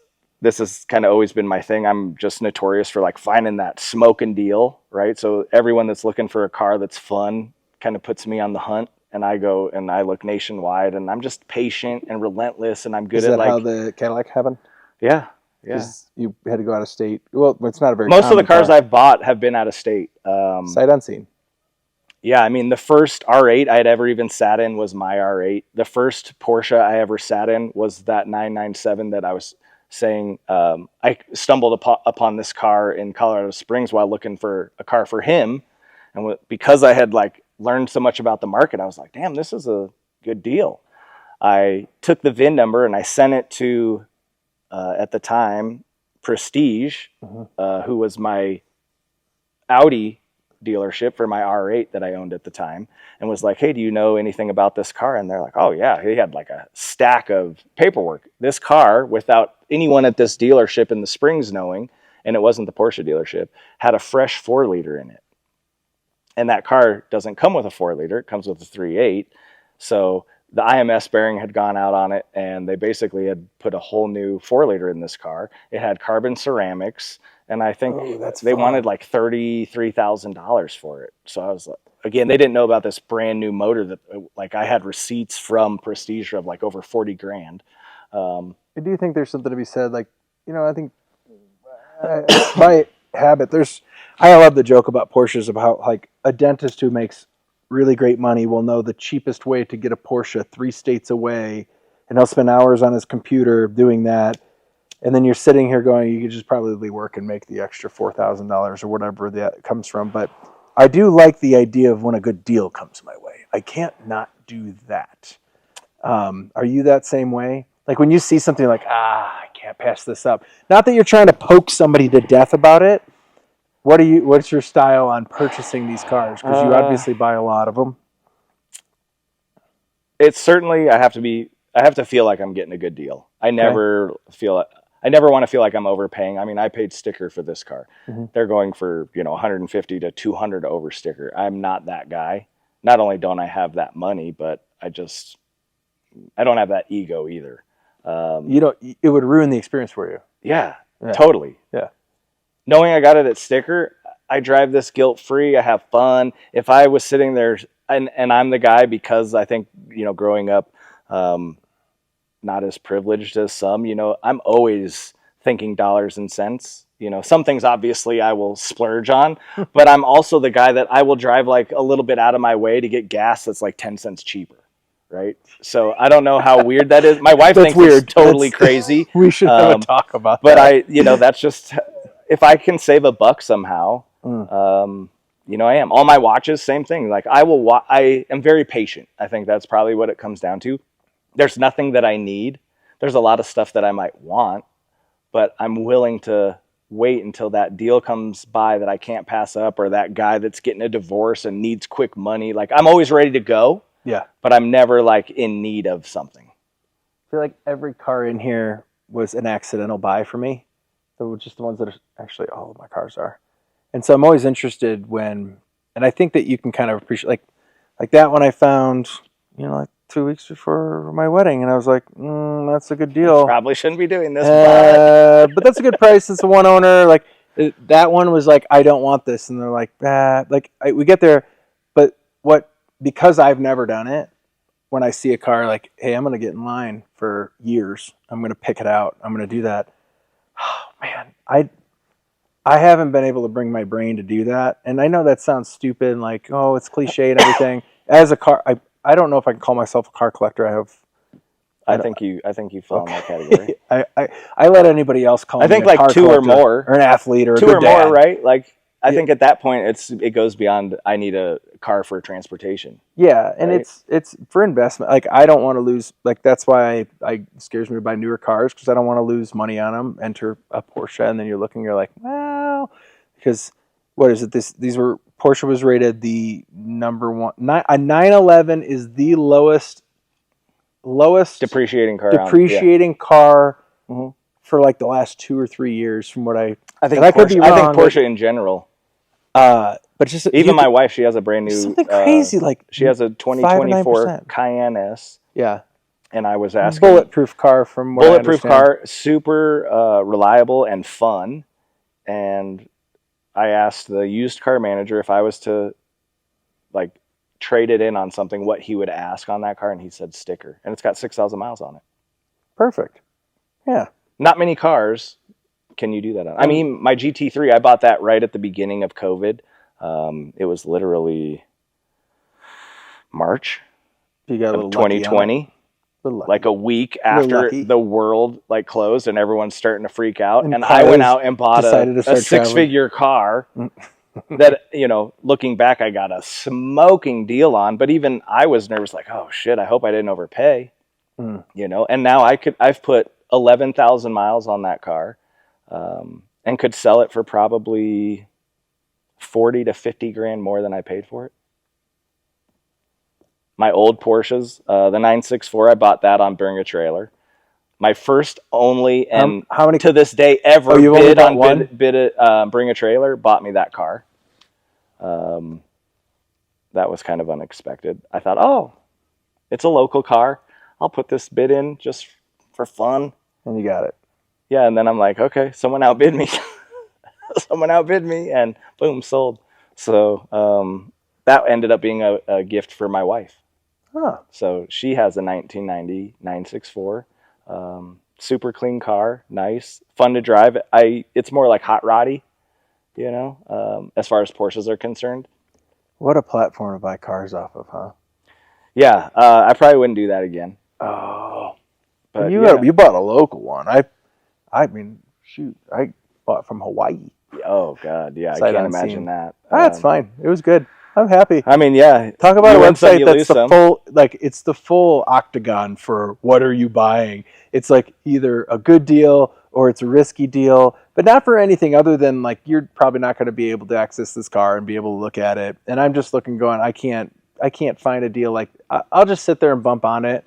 this has kind of always been my thing, I'm just notorious for like finding that smoking deal, right? So everyone that's looking for a car that's fun kind of puts me on the hunt. And I go and I look nationwide, and I'm just patient and relentless, and I'm good at like. Is that how the Cadillac happened? Yeah. You had to go out of state. Well, it's not a very. Most of the cars I've bought have been out of state. Sight unseen. Yeah, I mean, the first R8 I had ever even sat in was my R8. The first Porsche I ever sat in was that 997 that I was saying. I stumbled upon this car in Colorado Springs while looking for a car for him, and because I had like learned so much about the market, I was like, damn, this is a good deal. I took the VIN number and I sent it to, at the time, Prestige, who was my Audi dealership for my R8 that I owned at the time, and was like, hey, do you know anything about this car? And they're like, oh yeah, he had like a stack of paperwork. This car, without anyone at this dealership in the Springs knowing, and it wasn't the Porsche dealership, had a fresh 4-liter in it. And that car doesn't come with a 4-liter, it comes with a 3.8. So the IMS bearing had gone out on it, and they basically had put a whole new 4-liter in this car. It had carbon ceramics, and I think they wanted like $33,000 for it. So I was like, again, they didn't know about this brand new motor that, like, I had receipts from Prestige of like over 40 grand. I do think there's something to be said. Like, you know, I think by habit, I love the joke about Porsches about like a dentist who makes really great money will know the cheapest way to get a Porsche 3 states away, and he'll spend hours on his computer doing that. And then you're sitting here going, you could just probably work and make the extra $4,000 or whatever that comes from. But I do like the idea of when a good deal comes my way. I can't not do that. Are you that same way? Like when you see something like, I can't pass this up. Not that you're trying to poke somebody to death about it. What's your style on purchasing these cars? Because you obviously buy a lot of them. It's certainly, I have to feel like I'm getting a good deal. I never want to feel like I'm overpaying. I mean, I paid sticker for this car. Mm-hmm. They're going for, you know, 150 to 200 over sticker. I'm not that guy. Not only don't I have that money, but I don't have that ego either. It would ruin the experience for you. Yeah. Totally. Yeah. Knowing I got it at sticker, I drive this guilt-free. I have fun. If I was sitting there, and I'm the guy, because I think, you know, growing up, not as privileged as some, you know, I'm always thinking dollars and cents. You know, some things obviously I will splurge on, but I'm also the guy that I will drive like a little bit out of my way to get gas that's like 10 cents cheaper. Right. So I don't know how weird that is. My wife thinks weird. It's totally crazy. We should have a talk about but that. That's just, if I can save a buck somehow, you know, I am. All my watches, same thing. Like I am very patient. I think that's probably what it comes down to. There's nothing that I need. There's a lot of stuff that I might want, but I'm willing to wait until that deal comes by that I can't pass up, or that guy that's getting a divorce and needs quick money. Like I'm always ready to go. Yeah. But I'm never like in need of something. I feel like every car in here was an accidental buy for me. They were just the ones that are actually all of my cars are. And so I'm always interested and I think that you can kind of appreciate, like that one I found, you know, like 2 weeks before my wedding. And I was like, that's a good deal. Probably shouldn't be doing this. But that's a good price. It's a one owner. Like that one was like, I don't want this. And they're like, we get there. But because I've never done it, when I see a car, like, hey, I'm going to get in line for years. I'm going to pick it out. I'm going to do that. Oh, man, I haven't been able to bring my brain to do that. And I know that sounds stupid and like, oh, it's cliche and everything. As a car, I don't know if I can call myself a car collector. I think you fall in that category. I let anybody else call me I think a like car two or collector more, or an athlete or a two good or dad. more, right? Like I think at that point it goes beyond I need a car for transportation. Yeah, and right? it's for investment. Like I don't want to lose. Like that's why I scares me to buy newer cars because I don't want to lose money on them. Enter a Porsche, and then you're like, well, because what is it? Porsche was rated the number one. A 911 is the lowest Depreciating car. car Mhm. for like the last 2 or 3 years, from what I think. And I could be wrong. I think Porsche in general. But just Even my wife, she has a brand new something crazy like she has a 2024 Cayenne S. Yeah. And I was asking, bulletproof car from what bulletproof I understand. car, super reliable and fun. And I asked the used car manager if I was to like trade it in on something, what he would ask on that car, and he said sticker, and it's got 6,000 miles on it. Perfect. Yeah. Not many cars can you do that on. I mean, my GT3, I bought that right at the beginning of COVID. It was literally March of 2020. Like a week after the world like closed and everyone's starting to freak out. And I went out and bought a six-figure car that, looking back, I got a smoking deal on. But even I was nervous, like, oh shit, I hope I didn't overpay. And now I've put 11,000 miles on that car, and could sell it for probably 40 to 50 grand more than I paid for it. My old Porsches, the 964, I bought that on Bring a Trailer. My first, only, and how many to this day ever Bring a Trailer, bought me that car. That was kind of unexpected. I thought, oh, it's a local car. I'll put this bid in just for fun. And you got it. Yeah, and then I'm like, okay, someone outbid me. And boom, sold. So that ended up being a gift for my wife. Huh. So she has a 1990 964, super clean car, nice, fun to drive. It's more like hot roddy, as far as Porsches are concerned. What a platform to buy cars off of, huh? Yeah, I probably wouldn't do that again. Oh, but you bought a local one. I mean, shoot, I bought from Hawaii. Oh God, yeah, I can't imagine that. That's fine. It was good. I'm happy. I mean, yeah. Talk about a website that's it's the full octagon for what are you buying. It's like either a good deal or it's a risky deal, but not for anything other than like you're probably not going to be able to access this car and be able to look at it. And I'm just looking, going, I can't find a deal like. I'll just sit there and bump on it.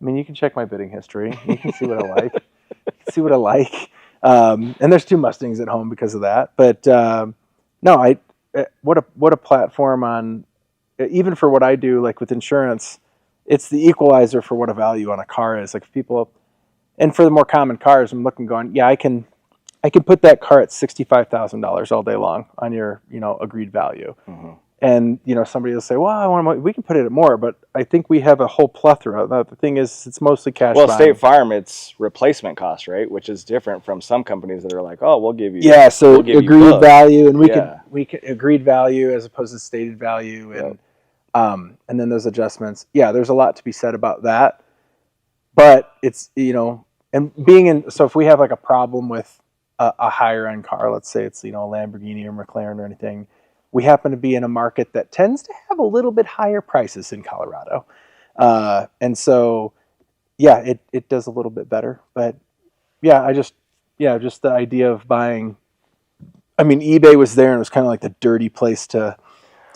I mean, you can check my bidding history. You can see what I like. And there's 2 Mustangs at home because of that. But no, what a platform on, even for what I do, like with insurance, it's the equalizer for what a value on a car is. Like people, and for the more common cars, I'm looking, going, yeah, I can put that car at $65,000 all day long on your agreed value. Mm-hmm. And somebody will say, well, we can put it at more, but I think we have a whole plethora. The thing is, it's mostly cash. Well, State Farm, it's replacement cost, right? Which is different from some companies that are like, oh, we'll give you. Yeah, so agreed value, and we can agreed value as opposed to stated value, and then those adjustments. Yeah, there's a lot to be said about that, but it's and being in. So if we have like a problem with a higher end car, let's say it's a Lamborghini or McLaren or anything. We happen to be in a market that tends to have a little bit higher prices in Colorado. And so, yeah, it does a little bit better. But, yeah, just the idea of buying. I mean, eBay was there, and it was kind of like the dirty place to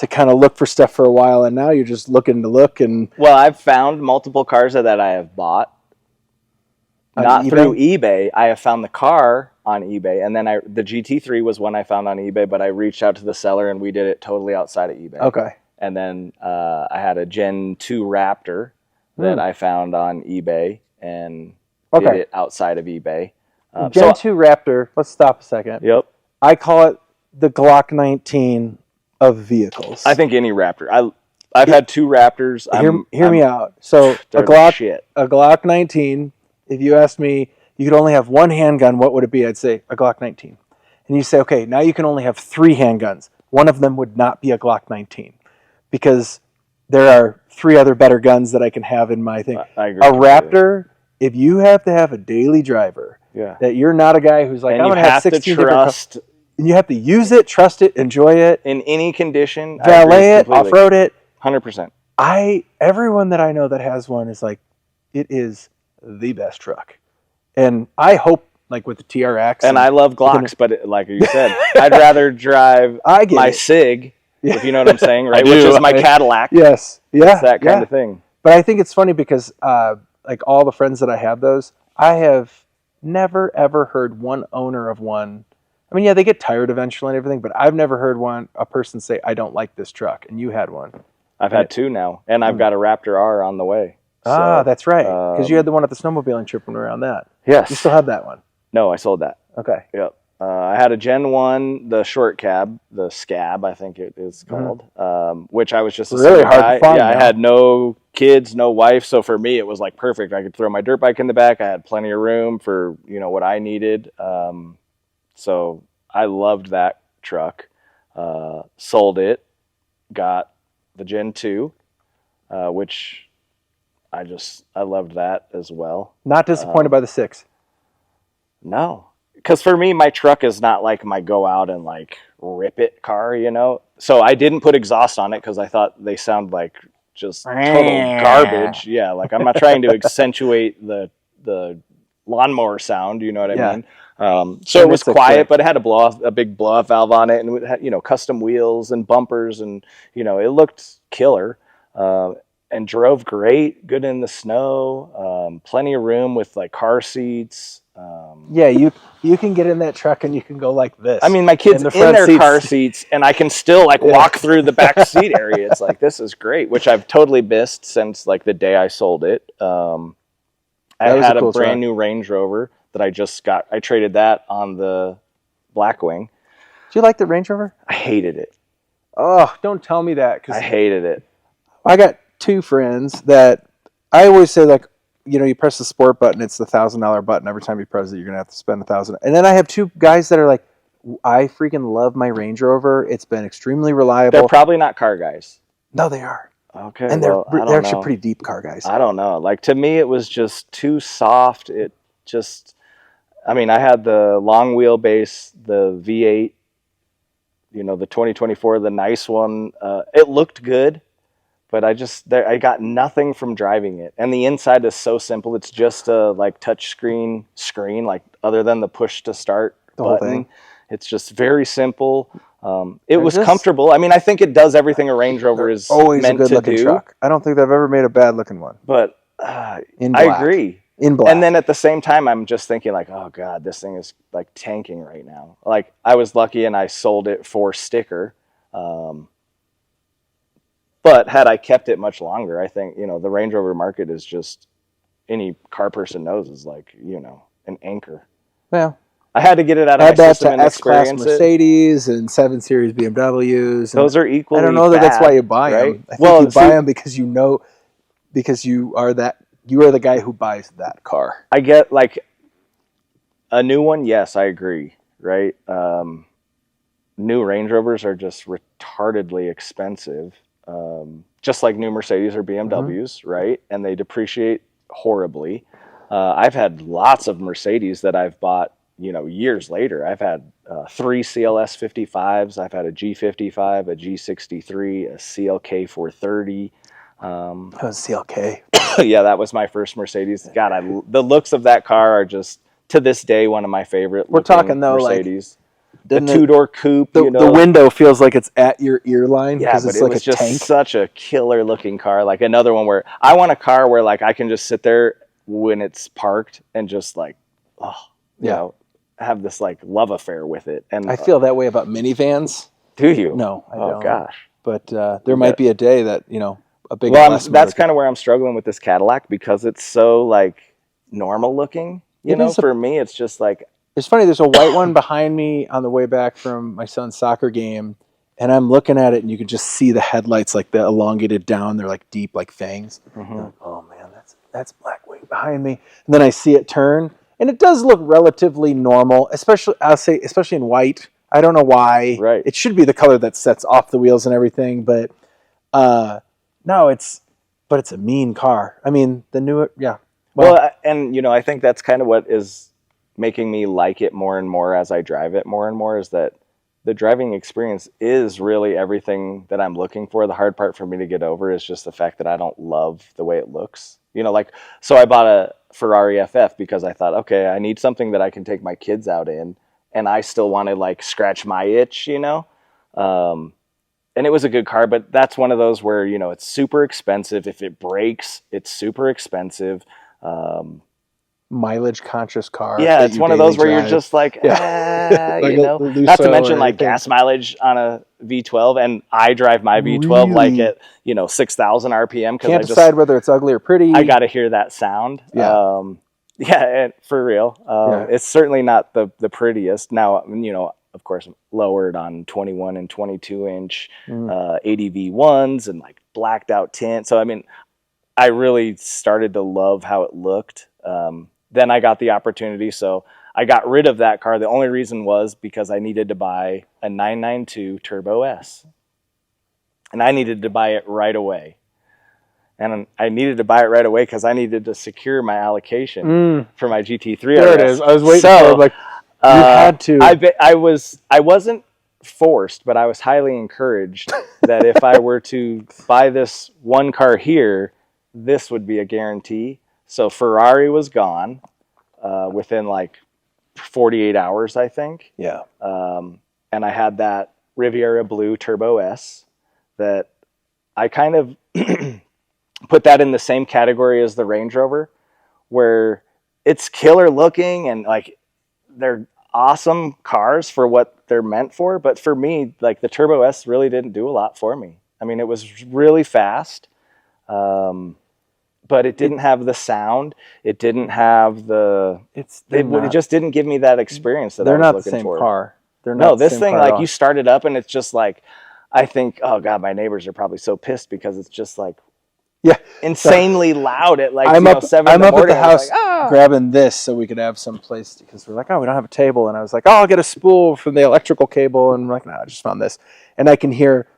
kind of look for stuff for a while. And now you're just looking to look. And well, I've found multiple cars that I have bought. Not through eBay. I have found the car on eBay, and then the GT3 was one I found on eBay, but I reached out to the seller and we did it totally outside of eBay. Okay. And then I had a Gen 2 Raptor that I found on eBay and did it outside of eBay. Gen 2 Raptor, let's stop a second. Yep. I call it the Glock 19 of vehicles. I think any Raptor. I've had 2 Raptors. Hear me out. So they're a the Glock, shit. a Glock 19. If you asked me, you could only have one handgun. What would it be? I'd say a Glock 19. And you say, okay, now you can only have 3 handguns. One of them would not be a Glock 19 because there are 3 other better guns that I can have in my thing. I agree. A Raptor, if you have to have a daily driver, that you're not a guy who's like, and I'm going you to have 16 trust different. And you have to use it, trust it, enjoy it, in any condition. valet it, off-road it. 100%. Everyone that I know that has one is like, it is the best truck. And I hope, like with the TRX. And I love Glocks, but like you said, I'd rather drive my Sig, if you know what I'm saying, right? Which is my Cadillac. Yes. Yeah. It's that kind of thing. But I think it's funny because like all the friends that I have those, I have never, ever heard one owner of one. I mean, yeah, they get tired eventually and everything, but I've never heard a person say, I don't like this truck. And you had one. I've had 2 now. And I've got a Raptor R on the way. So, that's right. Because you had the one at the snowmobiling trip when we were on that. Yes. You still have that one? No, I sold that. Okay. Yep. I had a Gen 1, the short cab, the Scab, I think it is called, which I was just really hard to find. Yeah, I had no kids, no wife, so for me it was like perfect. I could throw my dirt bike in the back. I had plenty of room for what I needed. So I loved that truck. Sold it, got the Gen 2, which I loved that as well. Not disappointed by the 6. No. Because for me, my truck is not like my go out and like rip it car, So I didn't put exhaust on it because I thought they sound like just total garbage. Yeah, like I'm not trying to accentuate the lawnmower sound, you know what I mean? So it was quiet, but it had a big blow off valve on it, and it had custom wheels and bumpers, and it looked killer. And drove great, good in the snow, plenty of room with like car seats. Yeah, you can get in that truck and you can go like this. I mean, my kids in their car seats, and I can still like walk through the back seat area. It's like, this is great, which I've totally missed since like the day I sold it. I had a brand new Range Rover that I just got. I traded that on the Blackwing. Do you like the Range Rover? I hated it. Oh, don't tell me that. I hated it. I got 2 friends that I always say, like, you press the sport button, it's the $1,000 button. Every time you press it, you're going to have to spend $1,000. And then I have 2 guys that are like, I freaking love my Range Rover. It's been extremely reliable. They're probably not car guys. No, they are. Okay. And they're actually pretty deep car guys. I don't know. Like, to me, it was just too soft. I had the long wheelbase, the V8, the 2024, the nice one. It looked good. But I got nothing from driving it. And the inside is so simple. It's just a like touch screen, like other than the push to start button. It's just very simple. It was comfortable. I mean, I think it does everything a Range Rover is always meant a good to looking do. Truck. I don't think they've ever made a bad looking one. But I agree. In black. And then at the same time, I'm just thinking like, oh God, this thing is like tanking right now. Like, I was lucky and I sold it for sticker. But had I kept it much longer, I think, the Range Rover market is just, any car person knows, is like, an anchor. Yeah. I had to get it out of my system and S-Class experience Mercedes and 7 Series BMWs. Those are equally I don't know that bad, that's why you buy right? them. I think you buy them because you are the guy who buys that car. I get, like, a new one, yes, I agree, right? New Range Rovers are just retardedly expensive. Just like new Mercedes or BMWs, right? And they depreciate horribly. I've had lots of Mercedes that I've bought, years later. I've had 3 CLS 55s. I've had a G55, a G63, a CLK 430. That was CLK. Yeah, that was my first Mercedes. God, the looks of that car are just, to this day, one of my favorite. We're talking though, Mercedes. Like, the 2-door coupe, the window feels like it's at your ear line. Yeah, but it was just such a killer looking car. Like another one where I want a car where like I can just sit there when it's parked and just like, have this like love affair with it. And I feel that way about minivans. Do you? No, I don't. Oh gosh. But there might be a day that a big. Well, that's kind of where I'm struggling with this Cadillac because it's so like normal looking. For me, it's just like. It's funny, there's a white one behind me on the way back from my son's soccer game, and I'm looking at it, and you can just see the headlights, like the elongated down. They're like deep, like fangs. Mm-hmm. Like, oh man, that's Blackwing behind me. And then I see it turn, and it does look relatively normal, especially in white. I don't know why. Right. It should be the color that sets off the wheels and everything, but no, it's a mean car. I mean, the new, yeah. Well, and you know, I think that's kind of what is making me like it more and more as I drive it more and more, is that the driving experience is really everything that I'm looking for. The hard part for me to get over is just the fact that I don't love the way it looks. You know, like, so I bought a Ferrari FF because I thought, okay, I need something that I can take my kids out in, and I still want to like scratch my itch, you know? And it was a good car, but that's one of those where, you know, it's super expensive. If it breaks, it's super expensive. Mileage conscious car. Yeah, it's one of those where you're just like, like you know, not to mention like gas mileage on a V12, and I drive my V12 like at, you know, 6,000 RPM. Can't decide whether it's ugly or pretty. I got to hear that sound. Yeah. And for real. It's certainly not the prettiest. Now, you know, of course, lowered on 21 and 22 inch ADV ones and like blacked out tint. So, I mean, I really started to love how it looked. Then I got the opportunity, so I got rid of that car. The only reason was because I needed to buy a 992 Turbo S. And I needed to buy it right away. And I needed to buy it right away because I needed to secure my allocation for my GT3 RS. There it is. I was waiting for it. Like, you had to. I wasn't forced, but I was highly encouraged that if I were to buy this one car here, this would be a guarantee. So Ferrari was gone within like 48 hours, I think. Yeah. And I had that Riviera Blue Turbo S that I kind of put that in the same category as the Range Rover, where it's killer looking and like they're awesome cars for what they're meant for. But for me, like the Turbo S really didn't do a lot for me. I mean, it was really fast. But it didn't have the sound. It didn't have the. It just didn't give me that experience that I was looking for. They're not the same car. They're not. No, this thing, like, you start it up and it's just like, I think, oh god, my neighbors are probably so pissed because it's just like, insanely loud at like 7 in the morning. I'm up at the house grabbing this so we could have some place, because we're like, oh, we don't have a table, and I was like, oh, I'll get a spool from the electrical cable, and I'm like, no, I just found this, and I can hear.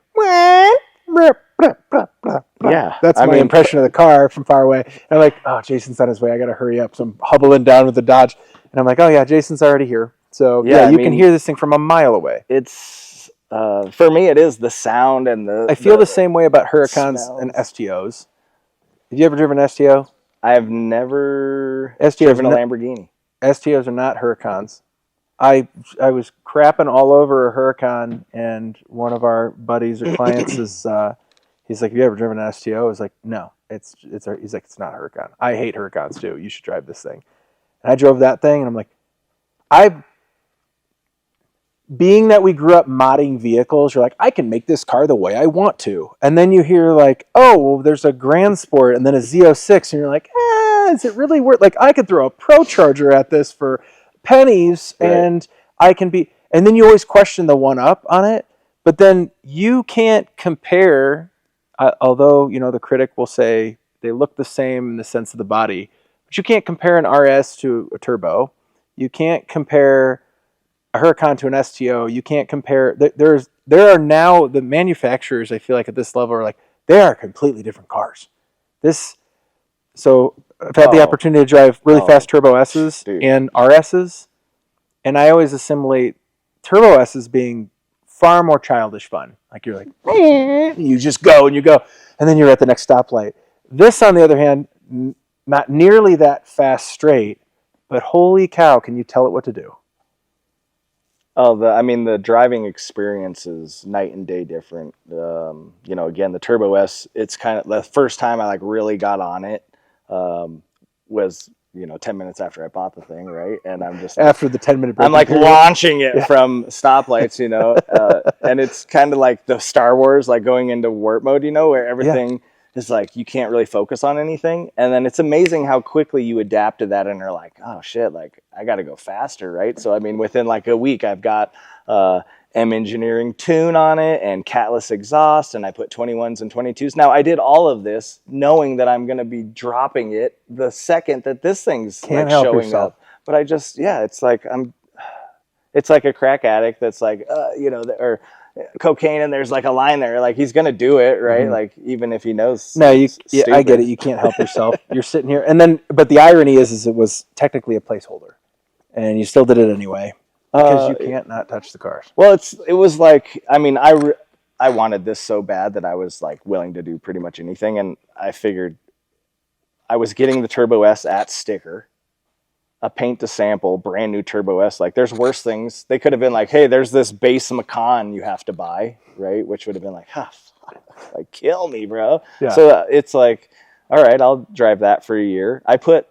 Yeah, that's my impression of the car from far away. And I'm like, oh, Jason's on his way. I got to hurry up. So I'm hubbling down with the Dodge. And I'm like, oh, yeah, Jason's already here. So, yeah, you can hear this thing from a mile away. It's, for me, it is the sound and the... I feel the same way about Huracans and STOs. Have you ever driven an STO? I have never driven a Lamborghini. STOs are not Huracans. I was crapping all over a Huracan, and one of our buddies or clients is... he's like, have you ever driven an STO? I was like, no. He's like, it's not a Huracan. I hate Huracans too. You should drive this thing. And I drove that thing, and I'm like, being that we grew up modding vehicles, you're like, I can make this car the way I want to. And then you hear like, oh, well, there's a Grand Sport and then a Z06, and you're like, is it really worth? Like, I could throw a Pro Charger at this for pennies, and I can be. And then you always question the one up on it, but then you can't compare. Although, you know, the critic will say they look the same in the sense of the body, but you can't compare an RS to a turbo. You can't compare a Huracan to an STO. You can't compare. There are now the manufacturers, I feel like at this level, are like, they are completely different cars. So I've had the opportunity to drive really fast Turbo S's and RS's, and I always assimilate Turbo S's being far more childish fun. Like, you're like, you just go and you go, and then you're at the next stoplight. This, on the other hand, not nearly that fast straight, but holy cow, can you tell it what to do? Oh, the driving experience is night and day different. You know, again, the Turbo S, it's kind of the first time I like really got on it was, you know, 10 minutes after I bought the thing, right? And I'm just like, after the 10-minute break, I'm like launching it from stoplights, you know, and it's kind of like the Star Wars, like going into warp mode, you know, where everything is like, you can't really focus on anything. And then it's amazing how quickly you adapt to that, and you're like, oh shit, like I got to go faster, right? So I mean, within like a week, I've got M engineering tune on it and catless exhaust, and I put 21s and 22s. Now I did all of this knowing that I'm going to be dropping it the second that this thing's Can't like help showing yourself. up. But I just, yeah, it's like it's like a crack addict that's like, you know, or cocaine, and there's like a line there, like he's going to do it, right? Mm-hmm. Like even if he knows. No, it's yeah, I get it. You can't help yourself. You're sitting here, and then, but the irony is it was technically a placeholder, and you still did it anyway because you can't not touch the cars. Well, it was like, I mean, I wanted this so bad that I was like willing to do pretty much anything, and I figured I was getting the Turbo S at sticker, a paint to sample, brand new Turbo S. Like, there's worse things. They could have been like, hey, there's this base Macan you have to buy, right? Which would have been like, like, kill me, bro. Yeah. So it's like, all right, I'll drive that for a year. I put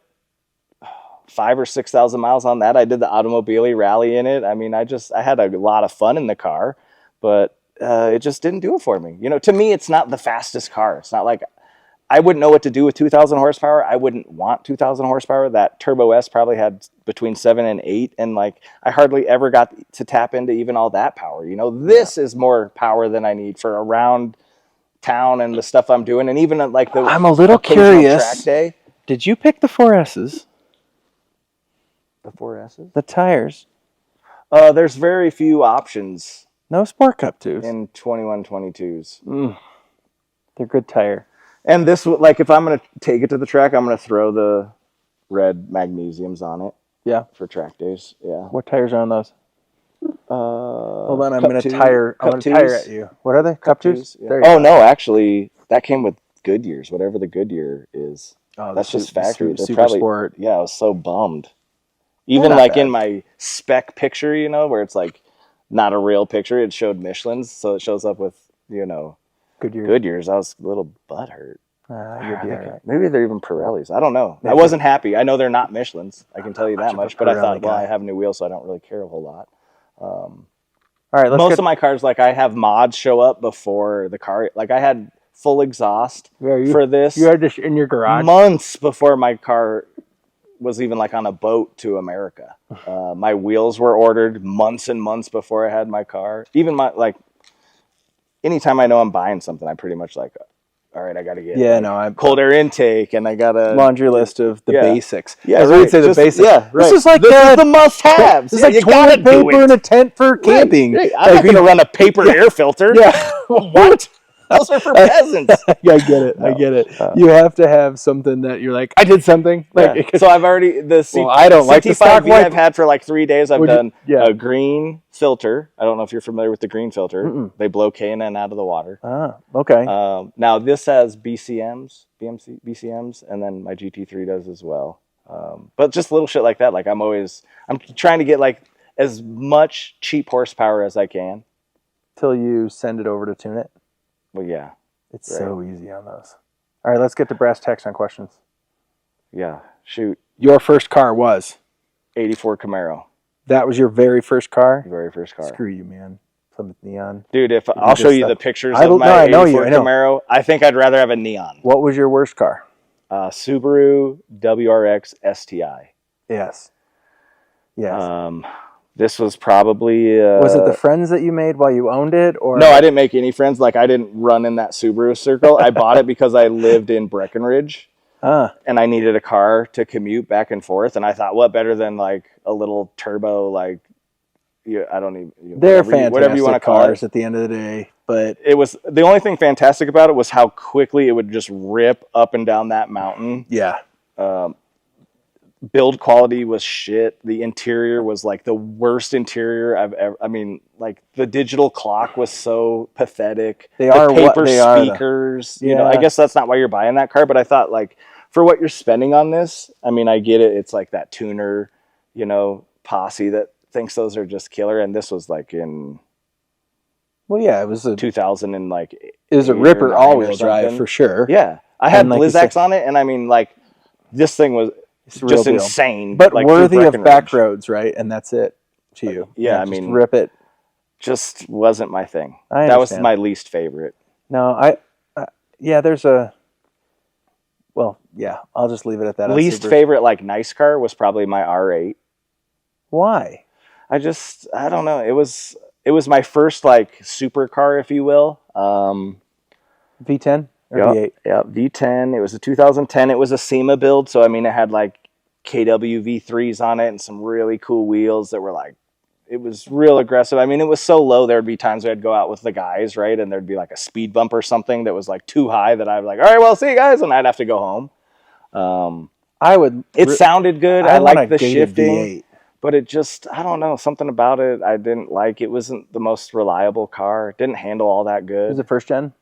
5,000 or 6,000 miles on that. I did the Automobile rally in it. I mean, I had a lot of fun in the car, but it just didn't do it for me. You know, to me, it's not the fastest car. It's not like I wouldn't know what to do with 2,000 horsepower. I wouldn't want 2,000 horsepower. That Turbo S probably had between 7 and 8, and like I hardly ever got to tap into even all that power. You know, this is more power than I need for around town and the stuff I'm doing, and even like the I'm a little occasional curious. track day. Did you pick the 4S's? The 4S's? The tires? There's very few options No Sport Cup tubes. in 21 22s. They're good tire. And this, like, if I'm going to take it to the track, I'm going to throw the red magnesiums on it. Yeah. For track days. Yeah. What tires are on those? Hold on, I'm Cup going to two- tire. I'm Cup going to tire twos. at you. What are they? Cup twos? Yeah. There you Oh, go. no, actually, that came with Goodyears, whatever the Goodyear is. Oh, That's just factory. They're Super probably, Sport. yeah, I was so bummed. Even not like bad. in my spec picture, you know, where it's like not a real picture, it showed Michelin's, so it shows up with, you know, Goodyear. Goodyears. I was a little butthurt. You'll be all right. Maybe they're even Pirellis. I don't know. I Maybe. wasn't happy. I know they're not Michelin's. I can tell you Much that of a much. But I Pirelli thought, well, guy. I have new wheels, so I don't really care a whole lot. All right, let's Most get of my cars, like I have mods show up before the car. Like I had full exhaust for this You had this in your garage? months before my car was even like on a boat to America. My wheels were ordered months and months before I had my car. Even my, like, anytime I know I'm buying something, I pretty much like, all right, I got to get I'm cold air intake, and I got a laundry list of the Yeah. basics. Yeah, As we would say, the Just- basics. Yeah, right. This is like this is the must-haves. This is Yeah, like you gotta toilet do paper it. in a tent for camping. Right. I'm not going to run a paper air filter. Yeah. What? Those are for peasants. Yeah, I get it. I get it. You have to have something that you're like, I did something. Like, Yeah. So I've already Well, I don't like the CT5 stock wipe. I've had for like 3 days. I've Would you- done yeah. a green filter. I don't know if you're familiar with the green filter. They blow K&N out of the water. Okay. Now this has BCMs, and then my GT3 does as well. But just little shit like that. Like I'm trying to get like as much cheap horsepower as I can. Till you send it over to tune it. Well, yeah, It's so easy on those. All right, let's get to brass tacks on questions. yeah. Shoot, Your first car was? 84 Camaro, That was your very first car? very first car. Screw you, man. Plymouth Neon. Dude, if I'll show you the pictures I of my know 84 you, I know. Camaro, I think I'd rather have a neon. What was your worst car? Subaru WRX STI. Yes. Yes. This was probably was it the friends that you made while you owned it, or No, I didn't make any friends. Like I didn't run in that Subaru circle. I bought it because I lived in Breckenridge. And I needed a car to commute back and forth, and I thought, what better than like a little turbo, like I don't even They're fantastic whatever you want to call cars it. at the end of the day, but It was the only thing fantastic about it was how quickly it would just rip up and down that mountain. yeah, Build quality was shit. The interior was like the worst interior I've ever. I mean, like the digital clock was so pathetic. They the are what paper they are, though. speakers. You know, I Yeah. guess that's not why you're buying that car, but I thought like for what you're spending on this, I mean, I get it. It's like that tuner, you know, posse that thinks those are just killer, and this was like in well, yeah, it was a 2000 and like it was a 8 or ripper 9 or all-wheel drive something. for sure. Yeah, I had And like you Blizzaks said- on it, and I mean, like this thing was It's a real just deal. insane, but like, through worthy of Breckenridge. back roads, right? And that's it to you. Yeah, I just mean- rip it. Just wasn't my thing. I That was understand. my least favorite. No, yeah, there's a. Well, yeah, I'll just leave it at that. on Least Subarus. favorite, like nice car, was probably my R8. Why? I don't know. It was it was my first like supercar, if you will. V10 or Yep, V8? yeah, V10. It was a 2010. It was a SEMA build, so I mean, it had like KW V3s on it and some really cool wheels that were like, it was real aggressive. I mean, it was so low. There'd be times I'd go out with the guys, right, and there'd be like a speed bump or something that was like too high that I'd be like, all right, well, see you guys, and I'd have to go home. It sounded good. I liked the shifting, V8. But it just, I don't know, something about it I didn't like. It wasn't the most reliable car. It didn't handle all that good. Was it first gen?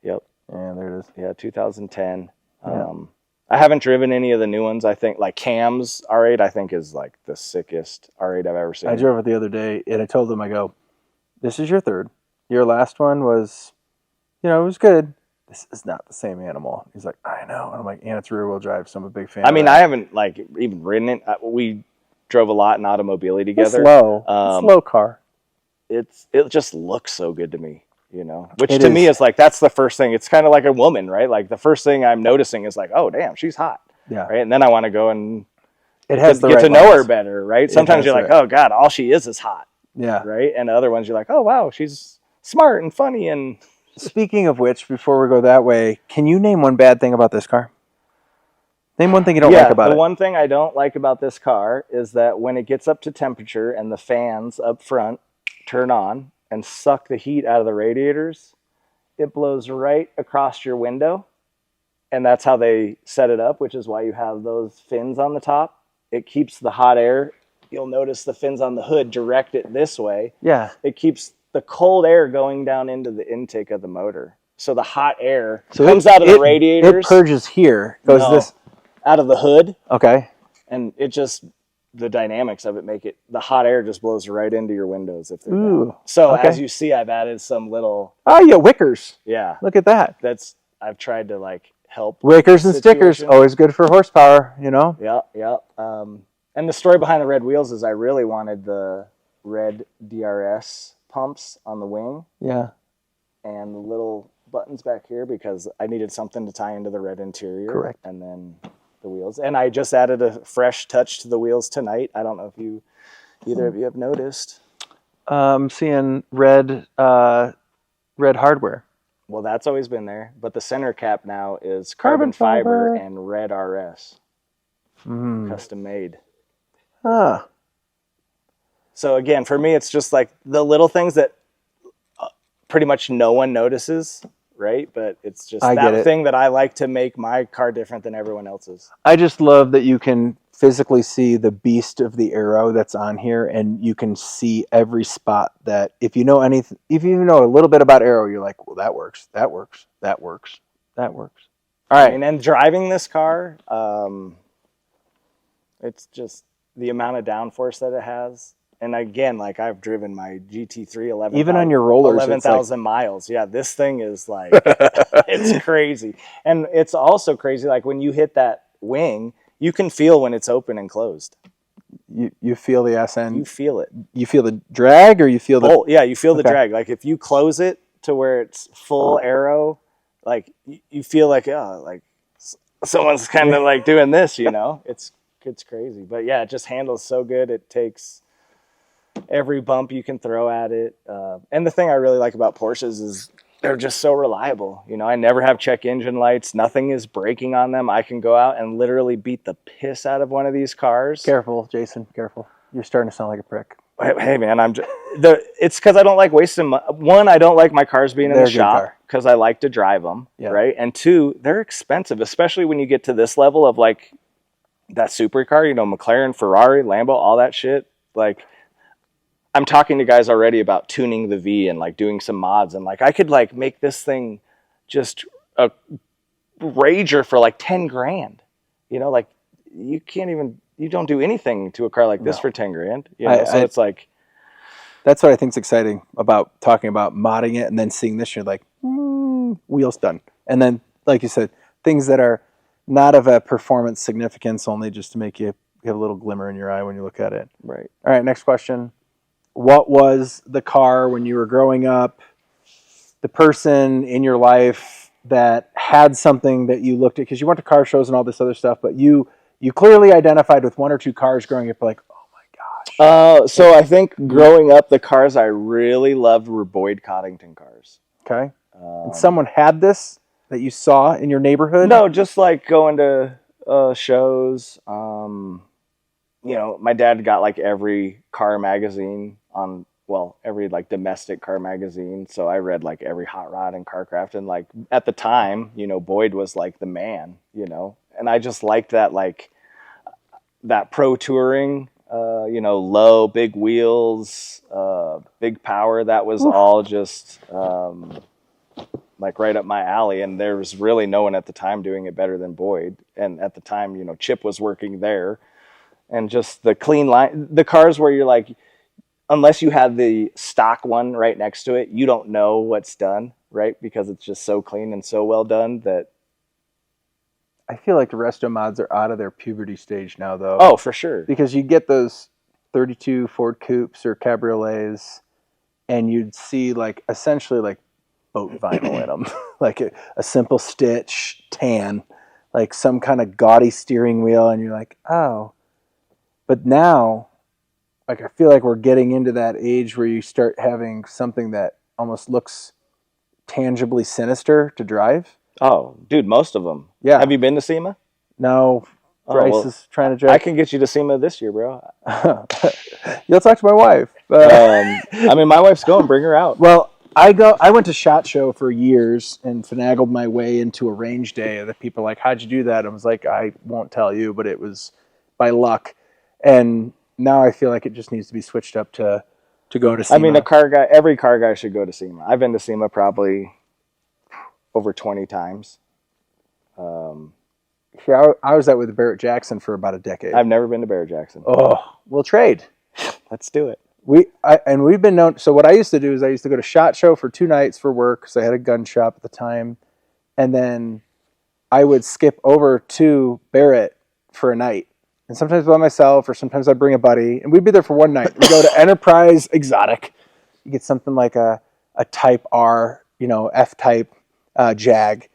Yep. Yeah, there it is. Yeah, 2010. Yeah. I haven't driven any of the new ones. I think like Cam's R8, I think is like the sickest R8 I've ever seen. I drove it the other day, and I told him, I go, this is your third. Your last one was, it was good. This is not the same animal. He's like, I know. And I'm like, and it's rear wheel drive, so I'm a big fan. I mean, I haven't like even ridden it. We drove a lot in automobility together. It's slow. Slow car. It just looks so good to me, which to me is like, that's the first thing. It's kind of like a woman, right? Like the first thing I'm noticing is like, oh damn, she's hot. Yeah. Right. And then I want to go and get to know her better. Right. Sometimes you're like, oh God, all she is hot. Yeah. Right. And other ones you're like, oh wow, she's smart and funny. And speaking of which, before we go that way, can you name one bad thing about this car? Name one thing you don't like about it. The one thing I don't like about this car is that when it gets up to temperature and the fans up front turn on and suck the heat out of the radiators, it blows right across your window. And that's how they set it up, which is why you have those fins on the top. It keeps the hot air. You'll notice the fins on the hood direct it this way. Yeah. It keeps the cold air going down into the intake of the motor. So the hot air comes out of the radiators. It purges here. Goes this out of the hood. Okay. And it just, the dynamics of it make it, the hot air just blows right into your windows if they're down. So as you see, I've added some little. Oh, yeah, wickers. Yeah. Look at that. I've tried to like help. Wickers and stickers, always good for horsepower, Yeah, yeah. And the story behind the red wheels is I really wanted the red DRS pumps on the wing. Yeah. And the little buttons back here because I needed something to tie into the red interior. Correct. And then the wheels. And I just added a fresh touch to the wheels tonight. I don't know if either of you have noticed. I'm seeing red hardware. Well, that's always been there. But the center cap now is carbon fiber and red RS. Custom made. Huh. So again, for me, it's just like the little things that pretty much no one notices, right? But it's just that thing that I like to make my car different than everyone else's. I just love that you can physically see the beast of the aero that's on here, and you can see every spot that if you know anything, if you know a little bit about aero, you're like, well, that works, that works, that works, that works. All right. And driving this car, it's just the amount of downforce that it has. And again, like I've driven my GT3 11,000 even on your rollers, 11,000 miles. Yeah, this thing is like, it's crazy. And it's also crazy, like when you hit that wing, you can feel when it's open and closed. You feel the SN? You feel it. You feel the drag or you feel the... Oh, yeah, you feel the drag. Like if you close it to where it's full aero, like you feel like, like someone's kind of like doing this, It's crazy. But yeah, it just handles so good. It takes every bump you can throw at it. And the thing I really like about Porsches is they're just so reliable. I never have check engine lights. Nothing is breaking on them. I can go out and literally beat the piss out of one of these cars. Careful, Jason. Careful. You're starting to sound like a prick. Hey man, it's because I don't like wasting one, I don't like my cars being in the shop because I like to drive them, right? And two, they're expensive, especially when you get to this level of like that supercar, McLaren, Ferrari, Lambo, all that shit. Like I'm talking to guys already about tuning the V and like doing some mods, and like I could like make this thing just a rager for like 10 grand. Like you don't do anything to a car like this for 10 grand. So it's like, that's what I think is exciting about talking about modding it and then seeing this. You're like, wheels done. And then, like you said, things that are not of a performance significance, only just to make you have a little glimmer in your eye when you look at it. Right. All right. Next question. What was the car when you were growing up? The person in your life that had something that you looked at, because you went to car shows and all this other stuff, but you clearly identified with one or two cars growing up, like, oh my gosh, So I think growing up, the cars I really loved were Boyd Coddington cars. Okay. And someone had this that you saw in your neighborhood? No, just like going to shows. My dad got like every car magazine every like domestic car magazine. So I read like every Hot Rod and Carcraft. And like at the time, Boyd was like the man, and I just liked that pro touring, low, big wheels, big power. That was all just like right up my alley. And there was really no one at the time doing it better than Boyd. And at the time, Chip was working there. And just the clean line, the cars where you're like, unless you have the stock one right next to it, you don't know what's done, right? Because it's just so clean and so well done that. I feel like the resto mods are out of their puberty stage now, though. Oh, for sure. Because you get those 32 Ford Coupes or Cabriolets, and you'd see like essentially like boat vinyl in them, like a simple stitch tan, like some kind of gaudy steering wheel, and you're like, oh. But now, like I feel like we're getting into that age where you start having something that almost looks tangibly sinister to drive. Oh, dude, most of them. Yeah. Have you been to SEMA? No. Bryce is trying to drive. I can get you to SEMA this year, bro. You'll talk to my wife. My wife's going. Bring her out. Well, I went to SHOT Show for years and finagled my way into a range day. The people were like, how'd you do that? I was like, I won't tell you, but it was by luck. And now I feel like it just needs to be switched up to go to SEMA. Every car guy should go to SEMA. I've been to SEMA probably over 20 times. I was out with Barrett Jackson for about a decade. I've never been to Barrett Jackson. Oh, we'll trade. Let's do it. We've been known. So what I used to do is I used to go to SHOT Show for 2 nights for work because I had a gun shop at the time, and then I would skip over to Barrett for a night, and sometimes by myself, or sometimes I'd bring a buddy, and we'd be there for one night. We'd go to Enterprise Exotic. You get something like a Type R, F-Type Jag.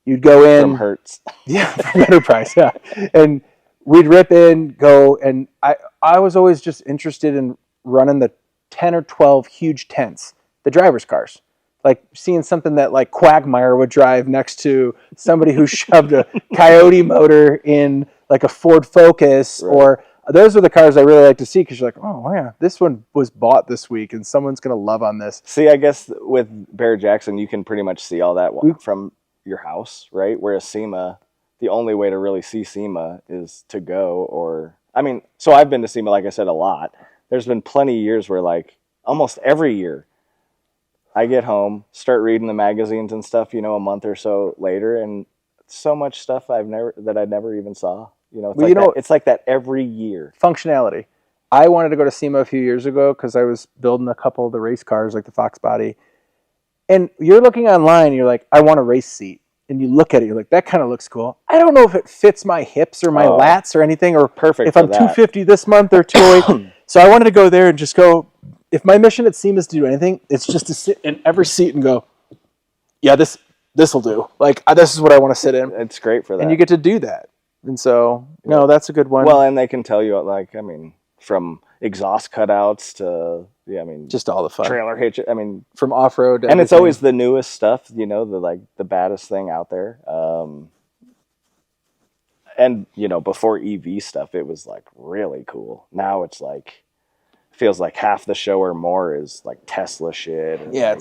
You'd go in from Hertz. Yeah, from Enterprise, yeah. And we'd rip in, go, and I was always just interested in running the 10 or 12 huge tents, the driver's cars. Like seeing something that like Quagmire would drive next to somebody who shoved a Coyote motor in like a Ford Focus, right. Or those were the cars I really like to see because you're like, oh yeah, this one was bought this week and someone's going to love on this. See, I guess with Barrett Jackson, you can pretty much see all that from your house, right? Whereas SEMA, the only way to really see SEMA is to go so I've been to SEMA, like I said, a lot. There's been plenty of years where like almost every year I get home, start reading the magazines and stuff, a month or so later, and so much stuff I never even saw. It's like that every year. Functionality. I wanted to go to SEMA a few years ago because I was building a couple of the race cars like the Fox Body. And you're looking online, and you're like, I want a race seat. And you look at it, you're like, that kind of looks cool. I don't know if it fits my hips or my lats or anything, or perfect if I'm 250 this month or 208. So I wanted to go there and just go, if my mission at SEMA is to do anything, it's just to sit in every seat and go, yeah, this will do. Like, this is what I want to sit in. It's great for that. And you get to do that. And so, no, that's a good one. Well, and they can tell you, from exhaust cutouts to, just all the fun. Trailer hitch. From off-road to and everything. It's always the newest stuff, the baddest thing out there. And, before EV stuff, it was like really cool. Now it's like, feels like half the show or more is like Tesla shit. Yeah,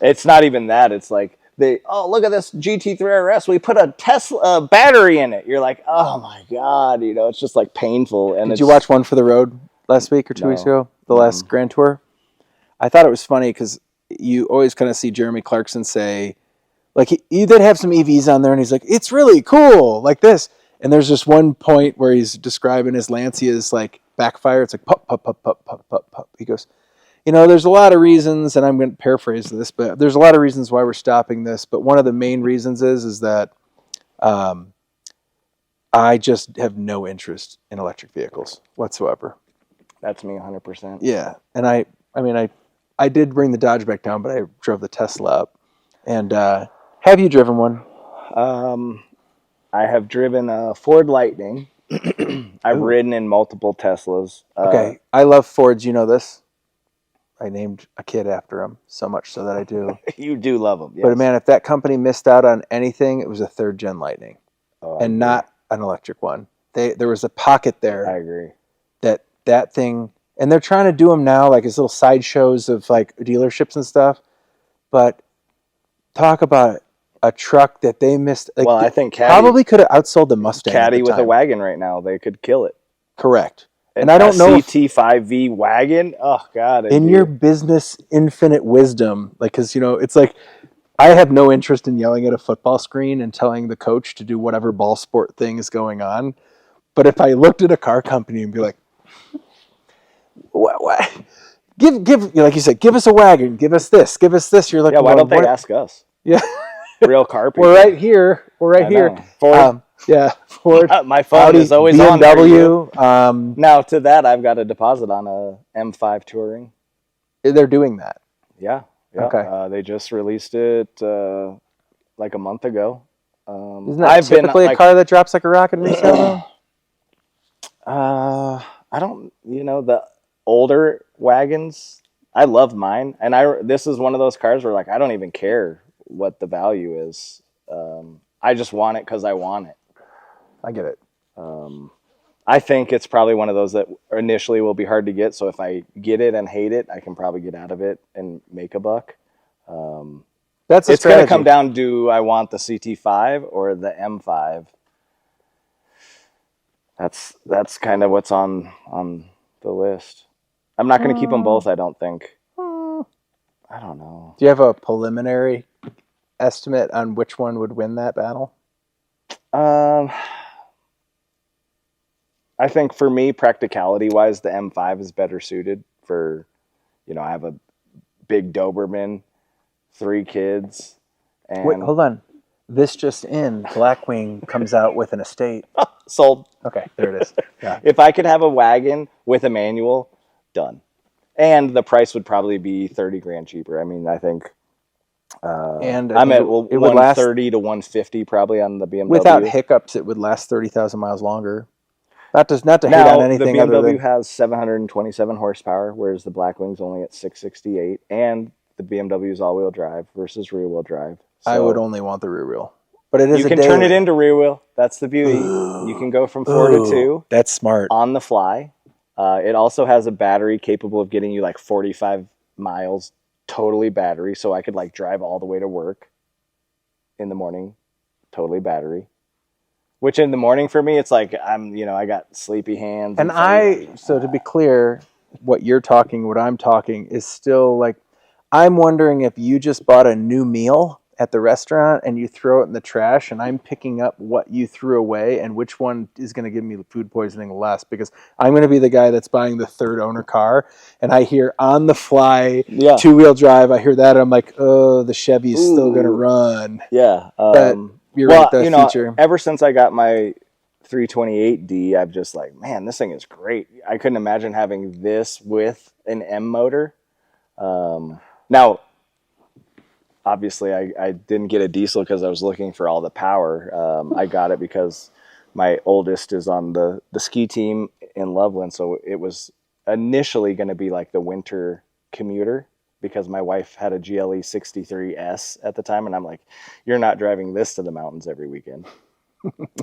it's not even that. It's like, look at this GT3 RS. We put a Tesla battery in it. You're like, oh my God, it's just like painful. And did you watch One for the Road last week or 2 weeks ago? The last Grand Tour? I thought it was funny because you always kind of see Jeremy Clarkson say, like, he did have some EVs on there, and he's like, it's really cool, like this. And there's just one point where he's describing his Lancia's like backfire. It's like pop, pop, pop, pop, pop, pop, pop. He goes, there's a lot of reasons, and I'm going to paraphrase this, but there's a lot of reasons why we're stopping this. But one of the main reasons is that I just have no interest in electric vehicles whatsoever. That's me 100%. Yeah. And I did bring the Dodge back down, but I drove the Tesla up. And have you driven one? I have driven a Ford Lightning. I've Ooh. ridden in multiple Teslas. Okay, I love Fords. You know this. I named a kid after him, so much so that I do. You do love them, yes. But man, if that company missed out on anything, it was a third gen Lightning, and not an electric one. There was a pocket there. I agree. That thing, and they're trying to do them now, like as little sideshows of like dealerships and stuff. But talk about a truck that they missed. Like, Well, I think probably could have outsold the Mustang. Caddy with a wagon right now, they could kill it. Correct. And I don't know CT5V wagon. Oh God! In your business infinite wisdom, like, because it's like I have no interest in yelling at a football screen and telling the coach to do whatever ball sport thing is going on. But if I looked at a car company and be like, what? Give like you said, give us a wagon, give us this. You're like, why don't they ask us? Yeah, real car people. We're right here. Ford. Ford. My phone Audi, is always BMW. On. Now to that, I've got a deposit on a M5 Touring. They're doing that. Yeah. Okay. They just released it like a month ago. Isn't that typically a car that drops like a rocket in resale? I don't. The older wagons. I love mine, and this is one of those cars where like I don't even care what the value is. I just want it because I want it. I get it. I think it's probably one of those that initially will be hard to get. So if I get it and hate it, I can probably get out of it and make a buck. It's going to come down to, I want the CT5 or the M5. That's kind of what's on the list. I'm not going to keep them both, I don't think. I don't know. Do you have a preliminary estimate on which one would win that battle? I think for me, practicality-wise, the M5 is better suited for, I have a big Doberman, 3 kids. And wait, hold on. This just in, Blackwing comes out with an estate. Sold. Okay, there it is. Yeah. If I could have a wagon with a manual, done. And the price would probably be $30,000 cheaper. I mean, I think and I'm at 130 to 150 probably on the BMW. Without hiccups, it would last 30,000 miles longer. Not to hate on anything. The BMW has 727 horsepower, whereas the Blackwing's only at 668, and the BMW is all-wheel drive versus rear-wheel drive. So I would only want the rear wheel, but it is. You can turn it into rear wheel. That's the beauty. You can go from 4 to 2. That's smart. On the fly. It also has a battery capable of getting you like 45 miles, totally battery. So I could like drive all the way to work in the morning, totally battery. Which in the morning for me, it's like I got sleepy hands. And so to be clear, what I'm talking is still like, I'm wondering if you just bought a new meal at the restaurant and you throw it in the trash, and I'm picking up what you threw away and which one is going to give me food poisoning less, because I'm going to be the guy that's buying the third owner car, and I hear on the fly 2-wheel drive. I hear that, and I'm like, oh, the Chevy's still going to run. Yeah. You're right, the feature. Ever since I got my 328D, I've just like, man, this thing is great. I couldn't imagine having this with an M motor. Now, obviously, I didn't get a diesel because I was looking for all the power. I got it because my oldest is on the ski team in Loveland, so it was initially going to be like the winter commuter, because my wife had a GLE 63 S at the time, and I'm like, you're not driving this to the mountains every weekend.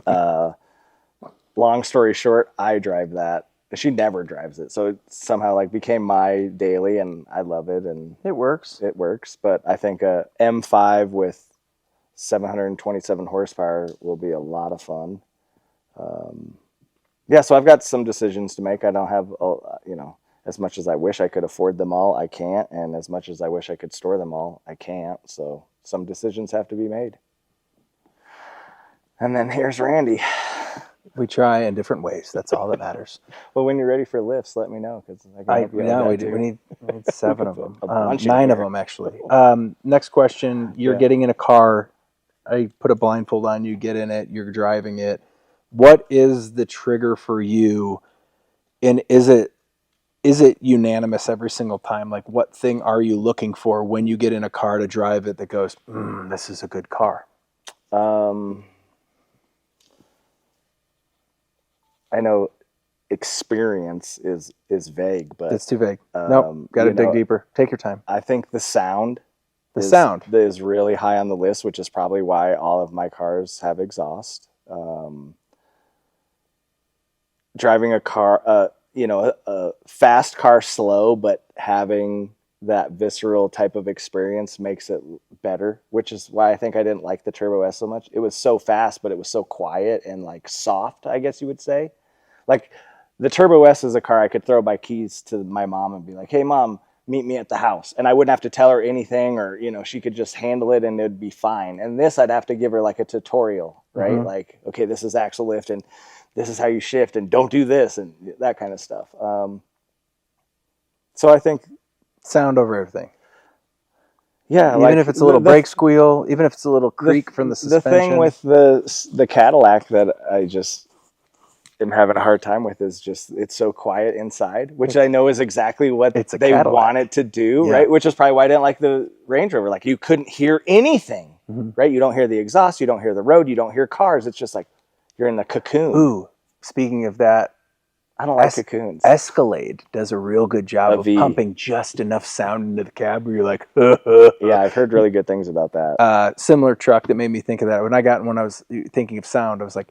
Long story short, I drive that. She never drives it, so it somehow like became my daily, and I love it, and it works. But I think a M5 with 727 horsepower will be a lot of fun. So I've got some decisions to make. I don't have, as much as I wish I could afford them all, I can't, and as much as I wish I could store them all, I can't. So some decisions have to be made. And then here's Randy. We try in different ways. That's all that matters. Well, when you're ready for lifts, let me know, because we need 7 of them. 9 of them actually. Next question: you're getting in a car. I put a blindfold on you. Get in it. You're driving it. What is the trigger for you? And is it unanimous every single time? Like, what thing are you looking for when you get in a car to drive it that goes, this is a good car? I know experience is vague, but It's too vague. Nope. Got to dig deeper. Take your time. I think the sound sound is really high on the list, which is probably why all of my cars have exhaust. Driving a car, a fast car slow, but having that visceral type of experience makes it better, which is why I think I didn't like the Turbo S so much. It was so fast, but it was so quiet and like soft, I guess you would say. Like the Turbo S is a car I could throw my keys to my mom and be like, "Hey mom, meet me at the house." And I wouldn't have to tell her anything, or, she could just handle it and it'd be fine. And this, I'd have to give her like a tutorial, right? Mm-hmm. Like, okay, this is axle lift and this is how you shift and don't do this and that kind of stuff. So I think sound over everything. Yeah, even if it's a little brake squeal, even if it's a little creak from the suspension. The thing with the Cadillac that I just am having a hard time with is just it's so quiet inside, which I know is exactly what they want it to do, right? Which is probably why I didn't like the Range Rover. Like you couldn't hear anything, right? You don't hear the exhaust, you don't hear the road, you don't hear cars. It's just like you're in the cocoon. Ooh, speaking of that, I don't like cocoons. Escalade does a real good job of pumping just enough sound into the cab where you're like, yeah, I've heard really good things about that. Similar truck that made me think of that. When I was thinking of sound, I was like,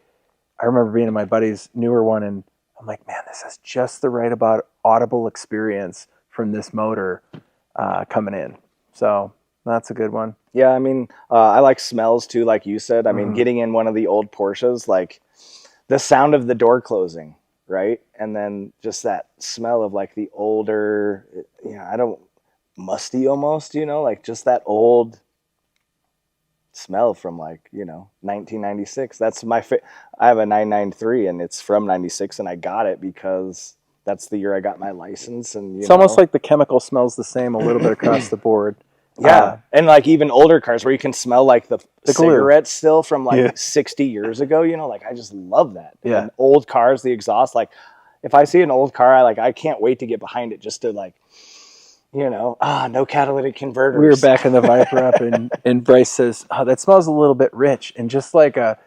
I remember being in my buddy's newer one, and I'm like, man, this has just the right about audible experience from this motor coming in. So that's a good one. Yeah, I mean, I like smells too, like you said. I mean, getting in one of the old Porsches, like the sound of the door closing, right? And then just that smell of like the older, musty almost, like just that old smell from 1996. That's I have a 993 and it's from 96 and I got it because that's the year I got my license. And it's almost like the chemical smells the same a little bit across the board. Yeah. And like even older cars where you can smell like the cigarettes still from 60 years ago, I just love that. Yeah. And old cars, the exhaust, like if I see an old car, I can't wait to get behind it just to no catalytic converters. We were backing the Viper up and Bryce says, "Oh, that smells a little bit rich." And just like a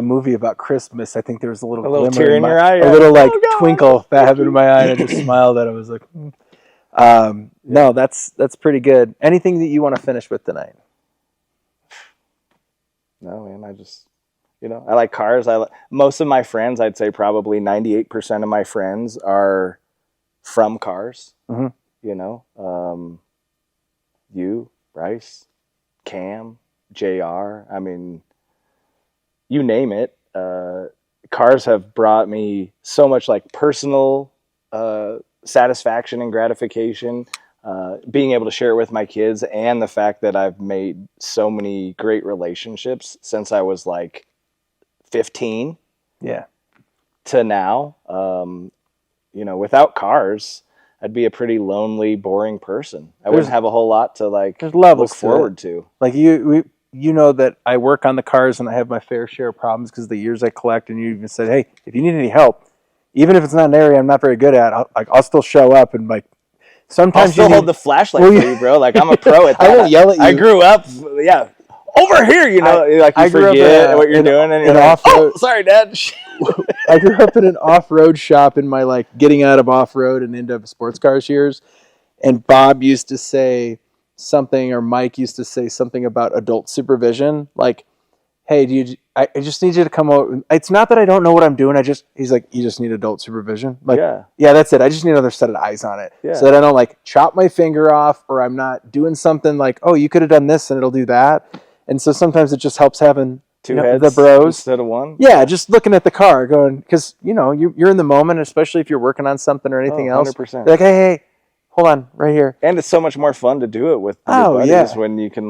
movie about Christmas, I think there was a little tear in your eye, a little twinkle that happened in my eye, and I just smiled at it. I was like, no, that's pretty good. Anything that you want to finish with tonight? No, man, I just I like cars. Most of my friends, I'd say probably 98% of my friends are from cars. Mm-hmm. You, Bryce, Cam, JR, I mean, you name it. Cars have brought me so much personal satisfaction and gratification, being able to share it with my kids, and the fact that I've made so many great relationships since I was 15 to now. Without cars, I'd be a pretty lonely, boring person. I wouldn't have a whole lot to look forward to. Like you know that I work on the cars and I have my fair share of problems because of the years I collect. And you even said, hey, if you need any help, even if it's not an area I'm not very good at, I'll still show up and sometimes I'll still hold the flashlight for you, bro. I'm a pro at that. I won't yell at you. I grew up, over here, you forget what you're doing, and you're off-road. Oh, sorry, Dad. I grew up in an off-road shop in my getting out of off-road and into sports cars years, and Bob used to say something, or Mike used to say something about adult supervision, hey, I just need you to come over. It's not that I don't know what I'm doing. He's like, you just need adult supervision. Yeah, that's it. I just need another set of eyes on it, so that I don't chop my finger off, or I'm not doing something oh, you could have done this and it'll do that. And so sometimes it just helps having two heads, the bros instead of one. Yeah, just looking at the car, going, because you're in the moment, especially if you're working on something or anything else. 100%. You're like, hey, hold on, right here. And it's so much more fun to do it with your buddies when you can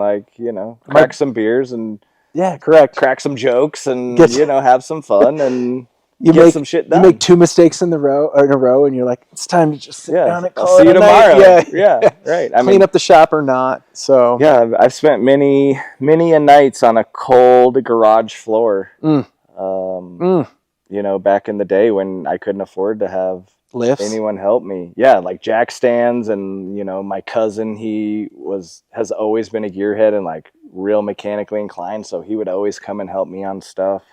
crack some beers and correct, crack some jokes and have some fun and get some shit done. You make two mistakes in a row, and you're like, it's time to just sit down and I'll see you tomorrow. Yeah, right. Clean up the shop or not. So I've spent many a nights on a cold garage floor. Back in the day when I couldn't afford to have lifts, anyone help me. Yeah, jack stands, and my cousin, has always been a gearhead and real mechanically inclined, so he would always come and help me on stuff.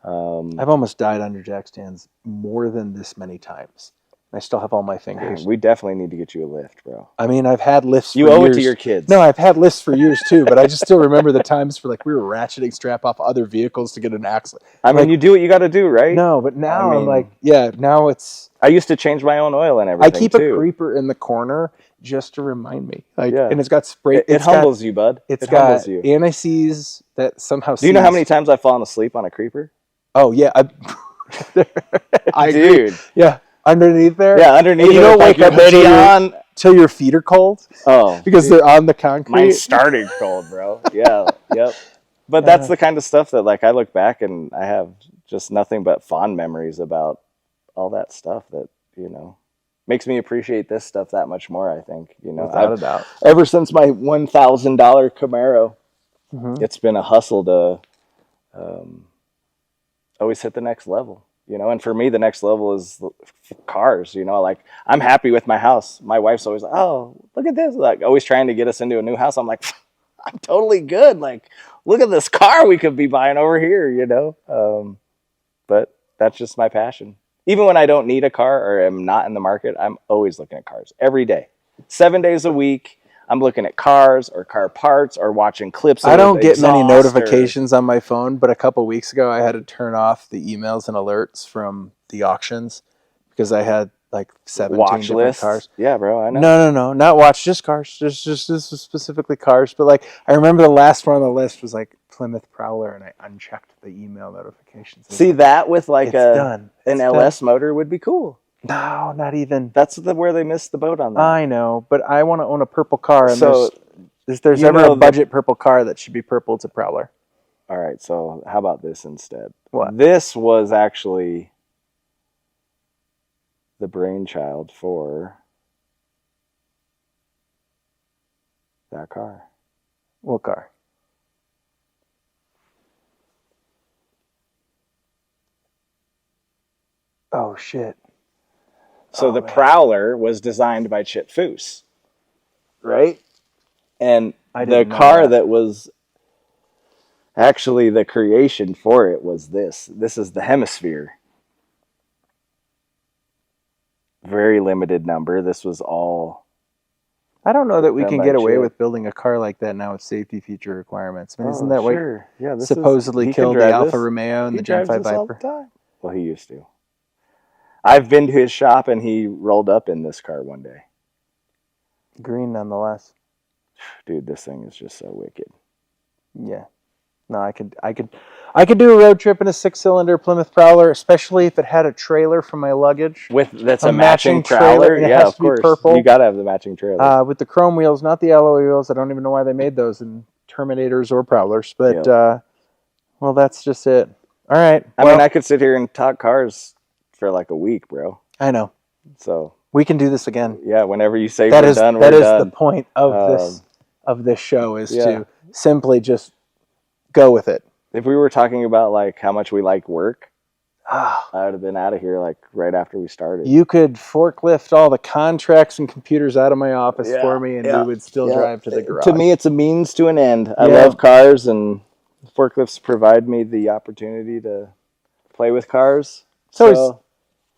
I've almost died under jack stands more than this many times. I still have all my fingers. We definitely need to get you a lift, bro. I mean, I've had lifts You for owe years. it to your kids. No, I've had lifts for years too, but I just still remember the times for like we were ratcheting strap off other vehicles to get an axle. I mean, you do what you got to do, right? No, but now I'm like, yeah, now it's. I used to change my own oil and everything. I keep too. a creeper in the corner just to remind me. Like, Yeah. and it's got spray. It humbles you, bud. It humbles got you. anti-seize that somehow. Do you know how many times I've fallen asleep on a creeper? Oh yeah, I Dude. agree. Yeah, underneath there. Yeah, underneath. And you don't wake up till your feet are cold. Oh, because they're on the concrete. Mine started cold, bro. Yeah, yep. But that's the kind of stuff that, like, I look back and I have just nothing but fond memories about all that stuff that, you know, makes me appreciate this stuff that much more, I think. You know, without a doubt. Ever since my $1,000 Camaro, it's been a hustle to always hit the next level, you know. And for me, the next level is cars, you know. Like, I'm happy with my house. My wife's always like, oh, look at this, like, always trying to get us into a new house. I'm like, I'm totally good. Like, look at this car we could be buying over here, you know. But that's just my passion. Even when I don't need a car or am not in the market, I'm always looking at cars every day. 7 days a week, I'm looking at cars or car parts or watching clips. I don't get many notifications on my phone, but a couple weeks ago I had to turn off the emails and alerts from the auctions because I had like 17 watch different lists. Cars. Yeah, bro, I know. No, not watch, just cars. Just this was specifically cars. But like, I remember the last one on the list was like Plymouth Prowler, and I unchecked the email notifications. See, that with like an LS motor would be cool. No, not even. That's where they missed the boat on that. I know, but I want to own a purple car, and so if there's ever a budget purple car that should be purple, it's a Prowler. All right, so how about this instead? What? This was actually the brainchild for that car. What car? Oh, shit. So the Prowler was designed by Chip Foose, right? And the car that was actually the creation for it was this. This is the Hemisphere. Very limited number. This was all... I don't know that we can get away with building a car like that now with safety feature requirements. I mean, isn't that what supposedly killed the Alfa Romeo and the Gen 5 Viper? Well, he used to. I've been to his shop and he rolled up in this car one day. Green nonetheless. Dude, this thing is just so wicked. Yeah. No, I could do a road trip in a 6-cylinder Plymouth Prowler, especially if it had a trailer for my luggage. That's a matching trailer. Yeah, of course. Purple. You got to have the matching trailer. With the chrome wheels, not the alloy wheels. I don't even know why they made those in Terminators or Prowlers, but well, that's just it. All right. I mean, I could sit here and talk cars for like a week, bro. I know. So we can do this again. Yeah, whenever you say we're done, we're done. That is the point of this show is to simply just go with it. If we were talking about like how much we like work, I would have been out of here like right after we started. You could forklift all the contracts and computers out of my office for me, and we would still drive to the garage. To me, it's a means to an end. I love cars, and forklifts provide me the opportunity to play with cars. So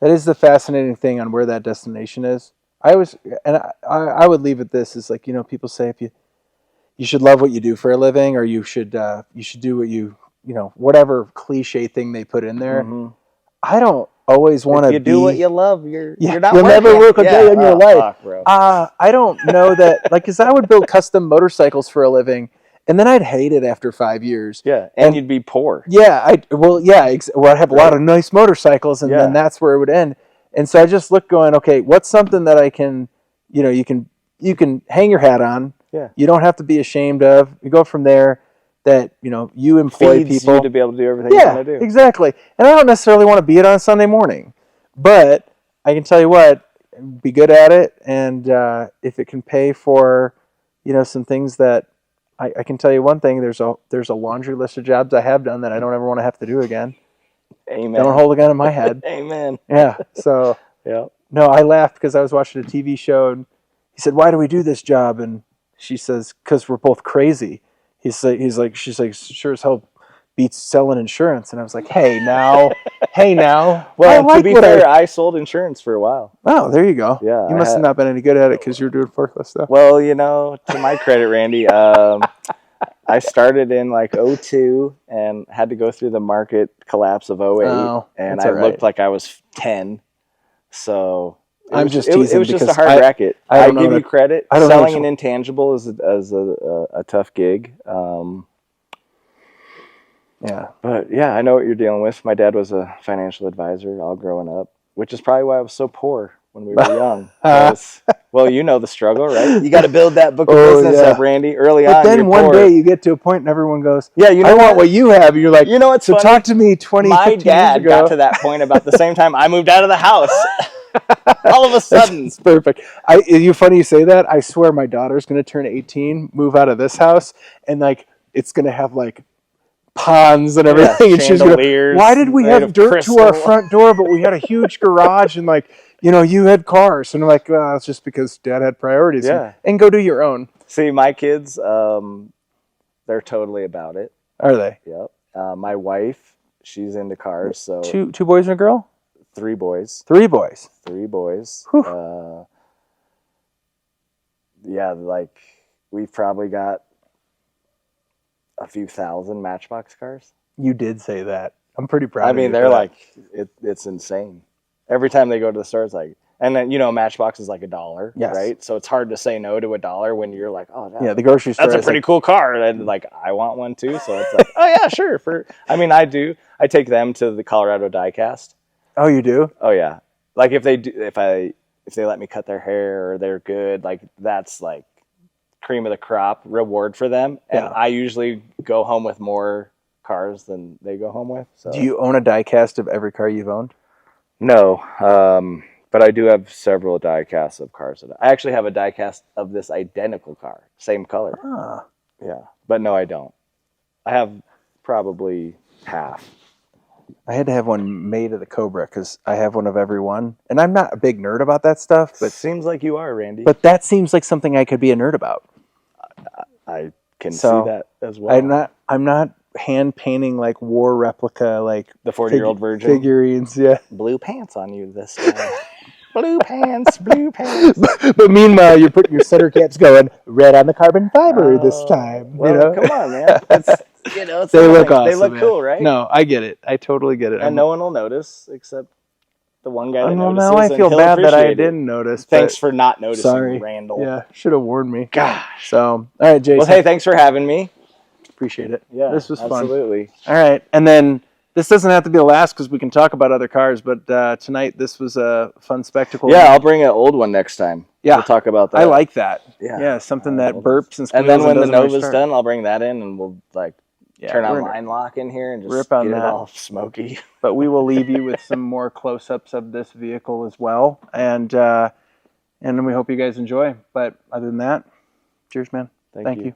that is the fascinating thing on where that destination is. I would leave it this is like, you know, people say if you should love what you do for a living, or you should do what you know, whatever cliche thing they put in there. Mm-hmm. I don't always want to be... If you do what you love, you're not you'll working. Never work a day in your life. Fuck, bro. I don't know that, like, because I would build custom motorcycles for a living, and then I'd hate it after 5 years. Yeah, and you'd be poor. Yeah, I'd have a lot of nice motorcycles, and then that's where it would end. And so I just look going, okay, what's something that I can, you know, you can hang your hat on. Yeah. You don't have to be ashamed of. You go from there. That, you know, you employ feeds people you to be able to do everything you want to do. Exactly. And I don't necessarily want to be it on a Sunday morning, but I can tell you what, be good at it, and if it can pay for, you know, some things that I can tell you one thing. There's a laundry list of jobs I have done that I don't ever want to have to do again. Amen. Don't hold a gun in my head. Amen. Yeah. So no, I laughed because I was watching a TV show, and he said, "Why do we do this job?" And she says, "Because we're both crazy." She's like, sure as hell beats selling insurance. And I was like, hey, now. Well, to be fair, I sold insurance for a while. Oh, there you go. Yeah, You must have not been any good at it because you were doing forklift stuff. Well, to my credit, Randy, I started in like 02 and had to go through the market collapse of 08, and I looked like I was 10. So I'm just teasing. It was just a hard racket. I give you credit. Selling an intangible is a tough gig. Yeah. But yeah, I know what you're dealing with. My dad was a financial advisor all growing up, which is probably why I was so poor when we were young. Well, you know the struggle, right? You got to build that book of business up, Randy, early on. But then one day you get to a point and everyone goes, yeah, I want what you have. And you're like, what's so funny? Talk to me 20, 15 years ago. My dad got to that point about the same time I moved out of the house. All of a sudden. It's perfect. Funny you say that. I swear my daughter's going to turn 18, move out of this house, and like it's going to have like ponds and everything. Yeah, and she's going, why did we have dirt to our front door, but we had a huge garage and like, you had cars? And I'm like, well, it's just because Dad had priorities. Yeah. And go do your own. See, my kids, they're totally about it. Are they? Yep. My wife, she's into cars. So two boys and a girl? 3 boys. 3 boys. 3 boys. Yeah, like we've probably got a few thousand Matchbox cars. You did say that. I'm pretty proud of you. I mean, they're like, it's insane. Every time they go to the store, it's like, and then, Matchbox is like $1, right? So it's hard to say no to $1 when you're like, oh, yeah, the grocery store. That's a pretty cool car. And like, I want one too. So it's like, oh yeah, sure. I do. I take them to the Colorado Diecast. Oh, you do? Oh yeah. Like if they let me cut their hair or they're good, like that's like cream of the crop reward for them. And I usually go home with more cars than they go home with. So. Do you own a diecast of every car you've owned? No, but I do have several diecasts of cars. I actually have a diecast of this identical car, same color. Ah. Yeah, but no, I don't. I have probably half. I had to have one made of the Cobra because I have one of every one. And I'm not a big nerd about that stuff. But seems like you are, Randy. But that seems like something I could be a nerd about. I can see that as well. I'm not hand painting like war replica, like the 40-year-old virgin figurines. Yeah. Blue pants on you this time. Blue pants, blue pants. But meanwhile, you're putting your center caps going red on the carbon fiber this time. Well, come on, man. It's they look awesome. They look cool, right? No, I get it. I totally get it. And no one will notice except the one guy that notices. Now I feel bad that I didn't notice. Thanks for not noticing, sorry. Randall. Yeah, should have warned me. Gosh. So, all right, Jason. Well, hey, thanks for having me. Appreciate it. Yeah, this was fun. Absolutely. All right, and then this doesn't have to be the last because we can talk about other cars. But tonight, this was a fun spectacle. Yeah, I'll bring an old one next time. Yeah, we'll talk about that. I like that. Yeah, something that burps and squeals. And then when the Nova's done, I'll bring that in, and we'll turn on line lock in here and just rip on get that. It all smoky. But we will leave you with some more close-ups of this vehicle as well, and we hope you guys enjoy. But other than that, cheers, man. Thank you.